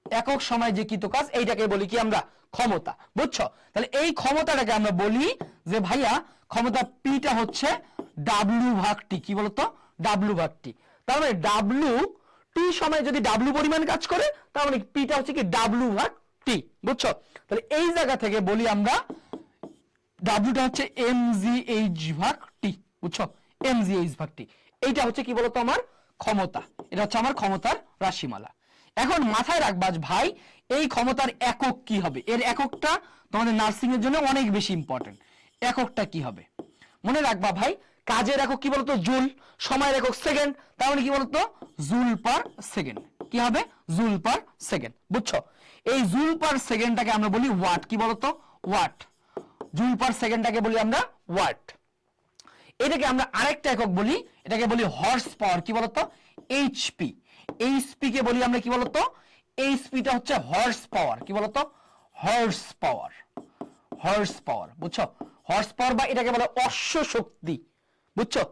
একক সময়ে যে কৃত কাজ, এইটাকে বলি কি আমরা, ক্ষমতা। বুঝছো? তাহলে এই ক্ষমতাটাকে আমরা বলি যে ভাইয়া ক্ষমতা পিটা হচ্ছে ডাব্লিউ ভাগ টি। কি বলতো, ডাব্লিউ ভাগ টি। তার মানে ডাব্লিউ টি সময় যদি ডাব্লিউ পরিমাণ কাজ করে, তার মানে পিটা হচ্ছে কি ডাব্লিউ ভাগ টি। বুঝছো? তাহলে এই জায়গা থেকে বলি আমরা ডাব্লিউটা হচ্ছে mgh ভাগ টি। বুঝছো? mgh ভাগ টি, এইটা হচ্ছে কি বলতো আমার ক্ষমতা। এটা হচ্ছে আমার ক্ষমতার রাশিমালা। এখন মাথায় রাখবা ভাই, এই ক্ষমতার একক কি হবে? এর এককটা তোমাদের নার্সিং এর জন্য অনেক বেশি ইম্পর্টেন্ট। এককটা কি হবে মনে রাখবা ভাই, কাজের একক কি বলতো, জুল, সময়ের একক সেকেন্ড, তার মানে কি বলতো জুল পার সেকেন্ড। কি হবে, জুল পার সেকেন্ড। বুঝছো? এই জুল পার সেকেন্ডটাকে আমরা বলি ওয়াট। কি বলতো, ওয়াট। জুল পার সেকেন্ডটাকে বলি আমরা ওয়াট। এটাকে আমরা আরেকটা একক বলি, এটাকে বলি হর্স পাওয়ার। কি বলতো, এইচপি। এইচপি কে বলি আমরা কি বলতো, এইচপিটা হচ্ছে হর্স পাওয়ার। কি বলতো, হর্স পাওয়ার, হর্স পাওয়ার। বুঝছো? হর্স পাওয়ার বা এটাকে বলে অশ্ব শক্তি। বুঝছো?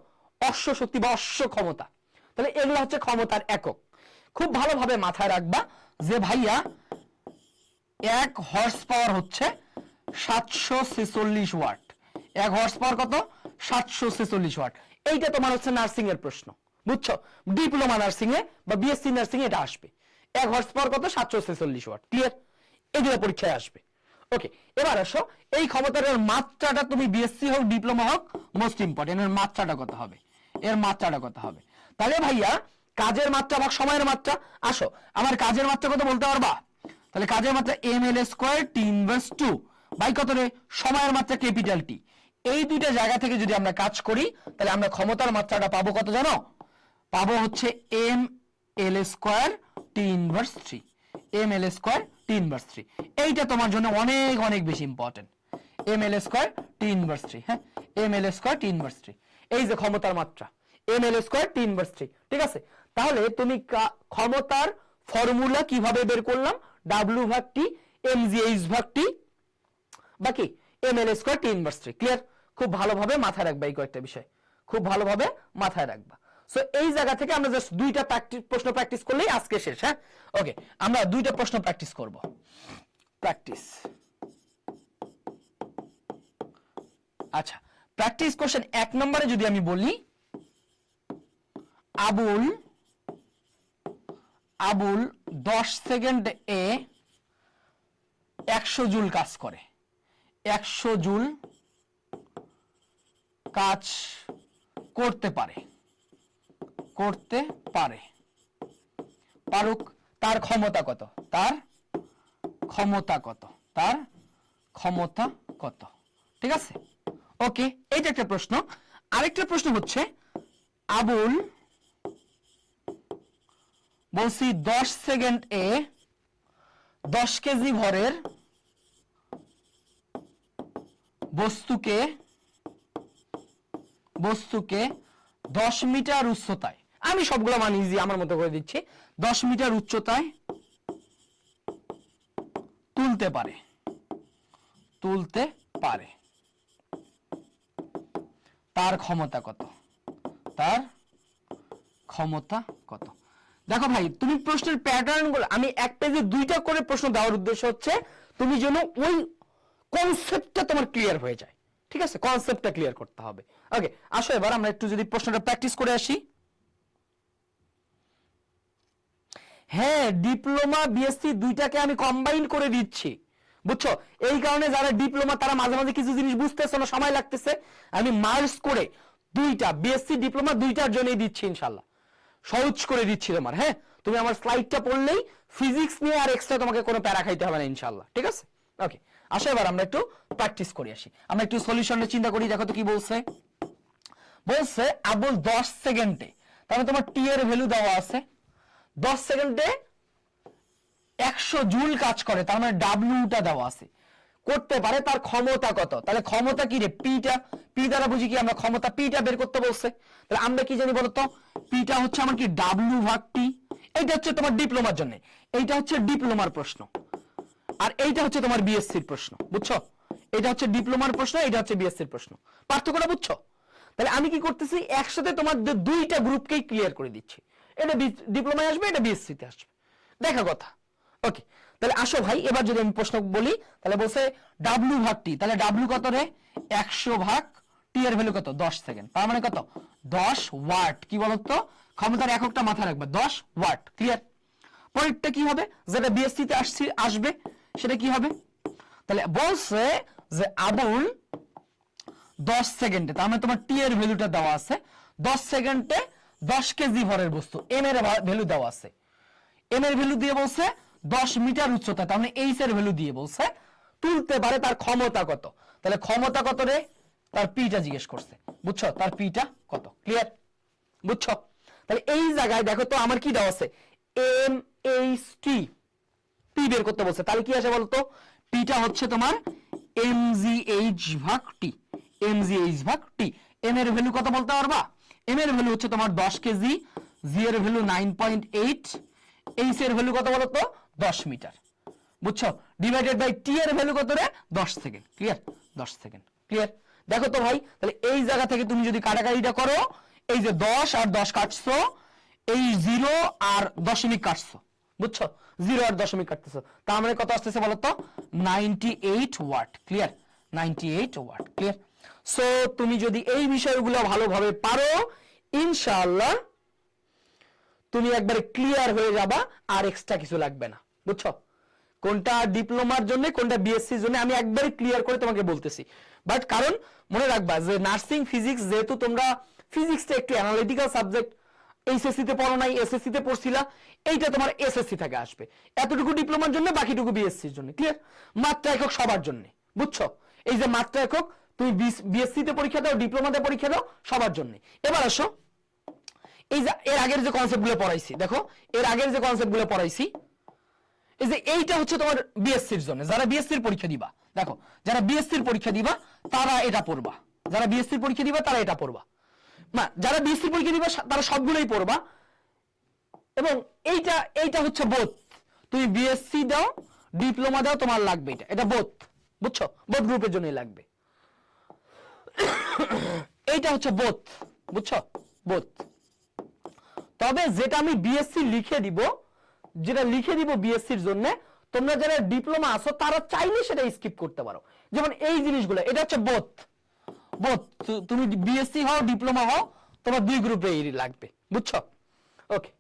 অশ্ব শক্তি বা অশ্ব ক্ষমতা। তাহলে এগুলো হচ্ছে ক্ষমতার একক। খুব ভালোভাবে মাথায় রাখবা যে ভাইয়া এক হর্স পাওয়ার হচ্ছে 746 ওয়াট। এক হর্স পাওয়ার কত, 746 ওয়াট। এইটা তোমার হচ্ছে নার্সিং এর প্রশ্ন। বুঝছো? ডিপ্লোমা নার্সিং এ বা বিএসসি নার্সিং এ এটা আসবে। এক হর্স পাওয়ার কত, 746 ওয়াট। ক্লিয়ার? এগুলো পরীক্ষায় আসবে। ওকে, এবার আসো এই ক্ষমতার মাত্রাটা, তুমি বিএসসি হোক ডিপ্লোমা হোক, মোস্ট ইম্পর্টেন্ট, এর মাত্রাটা কত হবে, এর মাত্রাটা কত হবে। তাহলে ভাইয়া কাজের মাত্রা ভাগ সময়ের মাত্রা, আসো আমার কাজের মাত্রা কত বলতে পারবা? তাহলে কাজের মাত্রা ml square T inverse 2 by কত রে, সময়ের মাত্রা ক্যাপিটাল টি। এই দুইটা জায়গা থেকে যদি আমরা কাজ করি, তাহলে আমরা ক্ষমতার মাত্রাটা পাবো কত জানো? পাবো হচ্ছে ml square T inverse 3। ml square T inverse 3, এইটা তোমার জন্য অনেক অনেক বেশি important. ml square T inverse 3, হ্যাঁ, ml স্কয়ার টি ইনভার্স 3, এই যে ক্ষমতার মাত্রা ml স্কয়ার টি ইনভার্স 3। ঠিক আছে? তাহলে তুমি ক্ষমতার ফর্মুলা কিভাবে বের করলাম? w ভাগ টি mgh ভাগ টি বাকি ml square T inverse 3। Clear? খুব ভালোভাবে মাথায় রাখবা এই কয়েকটা বিষয়, খুব ভালোভাবে মাথায় রাখবা। সো এই জায়গা থেকে আমরা জাস্ট দুইটা প্রশ্ন প্র্যাকটিস করলেই আজকে শেষ। হ্যাঁ, ওকে, আমরা দুইটা প্রশ্ন প্র্যাকটিস করব। প্র্যাকটিস, আচ্ছা প্র্যাকটিস কোশ্চেন 1 নম্বরে যদি আমি বলি, আবুল 10 সেকেন্ড এ 100 জুল কাজ করে। 100 জুল কাজ করতে পারে, করতে পারে, পারুক। তার ক্ষমতা কত? তার ক্ষমতা কত? তার ক্ষমতা কত? ঠিক আছে? ওকে, এইটা একটা প্রশ্ন। আরেকটা প্রশ্ন হচ্ছে, আবুল বলছি 10 সেকেন্ড এ 10 কেজি ভরের বস্তুকে 10 মিটার উচ্চতায়, আমি সবগুলো মান ইজি আমার মতো করে দিচ্ছি, 10 মিটার উচ্চতায় তুলতে পারে, তুলতে পারে। তার ক্ষমতা কত? তার ক্ষমতা কত? দেখো ভাই, তুমি প্রশ্নের প্যাটার্ন গুলো, আমি এক পেজে দুইটা করে প্রশ্ন দেওয়ার উদ্দেশ্য হচ্ছে তুমি যেন ওই কনসেপ্টটা তোমার ক্লিয়ার হয়ে যায়, ঠিক আছে? কনসেপ্টটা ক্লিয়ার করতে হবে। ওকে, আসো এবার আমরা একটু যদি প্রশ্নটা প্র্যাকটিস করে আসি। হ্যাঁ, ডিপ্লোমা বিএসসি দুইটাকে আমি কম্বাইন করে দিচ্ছি, বুঝছো? এই কারণে যারা ডিপ্লোমা তারা মাঝে মাঝে কিছু জিনিস বুঝতেছে না, সময় লাগতেছে, আমি মার্জ করে দুইটা বিএসসি ডিপ্লোমা দুইটার জন্যই দিচ্ছি ইনশাআল্লাহ, সহজ করে দিচ্ছি তোমার। হ্যাঁ, তুমি আমার স্লাইডটা পড়লেই ফিজিক্স নিয়ে আর এক্সট্রা তোমাকে কোনো প্যারা খাইতে হবে না ইনশাআল্লাহ, ঠিক আছে? ওকে, আসো এবার আমরা একটু প্র্যাকটিস করে আসি, আমরা একটু সলিউশনের চিন্তা করি। দেখো তো কি বলছে। বলছে আবুল 10 সেকেন্ডে, তাহলে তোমার টি এর ভ্যালু দেওয়া আছে, 10 সেকেন্ডে 100 জুল কাজ করে, তার মানে ডাব্লিউটা দেওয়া আছে, করতে পারে তার ক্ষমতা কত। তাহলে ক্ষমতা কি রে? পিটা, পি দ্বারা বুঝি কি আমরা ক্ষমতা, পিটা বের করতে বলছে। তাহলে আমরা কি জানি বলতো? পিটা হচ্ছে আমার কি ডাব্লিউ ভাগ টি। এইটা হচ্ছে তোমার ডিপ্লোমার জন্য, এইটা হচ্ছে ডিপ্লোমার প্রশ্ন, আর এইটা হচ্ছে তোমার বিএসসির প্রশ্ন, বুঝছো? এটা হচ্ছে ডিপ্লোমার প্রশ্ন, এটা হচ্ছে বিএসসির প্রশ্ন, পার্থক্যটা বুঝছো? তাহলে আমি কি করতেছি, একসাথে তোমার দুইটা গ্রুপকেই ক্লিয়ার করে দিচ্ছি, এটা ডিপ্লোমায় আসবে, এটা বিএসসি তে আসবে, দেখা কথা। ওকে, তাহলে আসো ভাই, এবার যদি আমি প্রশ্ন বলি, তাহলে বলছে ডাব্লিউ ভাগ টি, তাহলে ডাব্লিউ কত রে? 100 ভাগ টি এর ভ্যালু কত? 10 সেকেন্ড, তার মানে কত? 10 ওয়াট। কি বলতো? ক্ষমতার এককটা মাথায় রাখবে, 10 ওয়াট। ক্লিয়ার? পরেরটা কি হবে? যেটা বিএসসি তে আসবে সেটা কি হবে? তাহলে বলছে যে আবুল 10 সেকেন্ডে, তার মানে তোমার টি এর ভ্যালুটা দেওয়া আছে, 10 সেকেন্ডে 10 কেজি ভরের বস্তু, এম এর ভ্যালু দেওয়া আছে, এম এর ভ্যালু দিয়ে বলছে 10 মিটার উচ্চতা, তার মানে এইচ এর ভ্যালু দিয়ে বলছে তুলতে পারে তার ক্ষমতা কত। তাহলে ক্ষমতা কত রে? তার পিটা জিজ্ঞেস করছে, বুঝছো? তার পিটা কত? ক্লিয়ার? বুঝছো? তাহলে এই জায়গায় দেখো তো আমার কি দেওয়া আছে, এম এইচ টি, পি বের করতে বলছে। তাহলে কি আসে বলতো? পিটা হচ্ছে তোমার এমজিএইচ ভাগ টি, এমজিএইচ ভাগ টি। এম এর ভ্যালু কত বলতে পারবা? এম এর ভ্যালু হচ্ছে তোমার 10 কেজি, জি এর ভ্যালু 9.8, এইচ এর ভ্যালু কত বলতো? 10 মিটার, বুঝছো? ডিভাইডেড বাই টি এর ভ্যালু কত রে? 10 সেকেন্ড। ক্লিয়ার? 10 সেকেন্ড। ক্লিয়ার? দেখো তো ভাই, তাহলে এই জায়গা থেকে তুমি যদি কাটাকাটিটা করো, এই যে 10 আর 10 কাটছো, এই 0 আর দশমিক কাটছো, বুঝছো? 0 আর দশমিক কাটতেছো, তার মানে কত আসতেছে বলতো? 98 watt. Clear? 98 watt. Clear? So তুমি যদি এই বিষয়গুলো ভালোভাবে পারো, ইনশাআল্লাহ তুমি একবারে ক্লিয়ার হয়ে যাবা, আর এক্সট্রা কিছু লাগবে না, বুঝছো? কোনটা ডিপ্লোমার জন্য, কোনটা বিএসসির জন্য, আমি একবারে ক্লিয়ার করে তোমাকে বলতেছি। বাট কারণ মনে রাখবা যে নার্সিং ফিজিক্স, যেহেতু তোমরা ফিজিক্সটা একটু অ্যানালিটিক্যাল সাবজেক্ট, এইচএসসি তে পড়ো নাই, এসএসসি তে পড়ছিলা, এইটা তোমার এসএসসি থেকে আসবে, এতটুকু ডিপ্লোমার জন্য, বাকিটুকু বিএসসির জন্য। ক্লিয়ার? মাত্রা একক সবার জন্য, বুঝছো? এই যে মাত্রা একক, তুমি বিএসসি তে পরীক্ষা দাও, ডিপ্লোমাতে পরীক্ষা দাও, সবার জন্য। এবার আসো, এই যে এর আগের যে কনসেপ্টগুলো পড়াইছি, দেখো এর আগের যে কনসেপ্টগুলো পড়াইছি, এই যে এইটা হচ্ছে তোমার বিএসসির জন্য, যারা বিএসসির পরীক্ষা দিবা, দেখো যারা বিএসসির পরীক্ষা দিবা তারা এটা পড়বা, যারা বিএসসির পরীক্ষা দিবা তারা এটা পড়বা, না যারা বিএসসির পরীক্ষা দিবা তারা সবগুলোই পড়বা। এবং এইটা এইটা হচ্ছে বোথ, তুমি বিএসসি দাও, ডিপ্লোমা দাও, তোমার লাগবে এটা, এটা বোথ, বুঝছো? বোথ গ্রুপের জন্যই লাগবে। এইটা হচ্ছে বোথ, বুঝছো? বোথ। তবে যেটা আমি বিএসসি লিখে দিব, যেটা লিখে দিব বিএসসির জন্য, তোমরা যারা ডিপ্লোমা আছো তারা চাইলে সেটা স্কিপ করতে পারো। যেমন এই জিনিসগুলো, এটা হচ্ছে বোথ, বোথ, তুমি বিএসসি হও ডিপ্লোমা হও, তোমার দুই গ্রুপে লাগবে, বুঝছো? ওকে,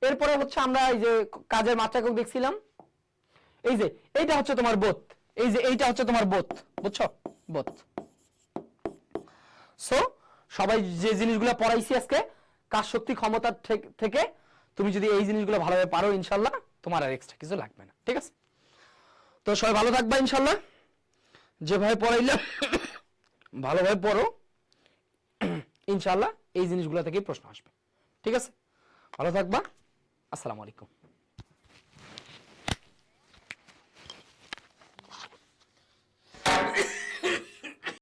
এরপরে হচ্ছে আমরা এই যে কাজের মাত্রা একক দেখছিলাম, এই যে এইটা হচ্ছে তোমার বোথ, এই যে এইটা হচ্ছে তোমার বোথ, বুঝছো? বোথ। সো সবাই যে জিনিসগুলো পড়াইছি আজকে, কাজ শক্তি ক্ষমতা থেকে তুমি যদি এই জিনিসগুলো ভালোভাবে পারো, ইনশাল্লাহ তোমার আর এক্সট্রা কিছু লাগবে না, ঠিক আছে? তো সবাই ভালো থাকবা ইনশাল্লাহ, যেভাবে পড়াইলাম ভালোভাবে পড়ো, ইনশাল্লাহ এই জিনিসগুলো থেকেই প্রশ্ন আসবে, ঠিক আছে? ভালো থাকবা, আসসালামু আলাইকুম।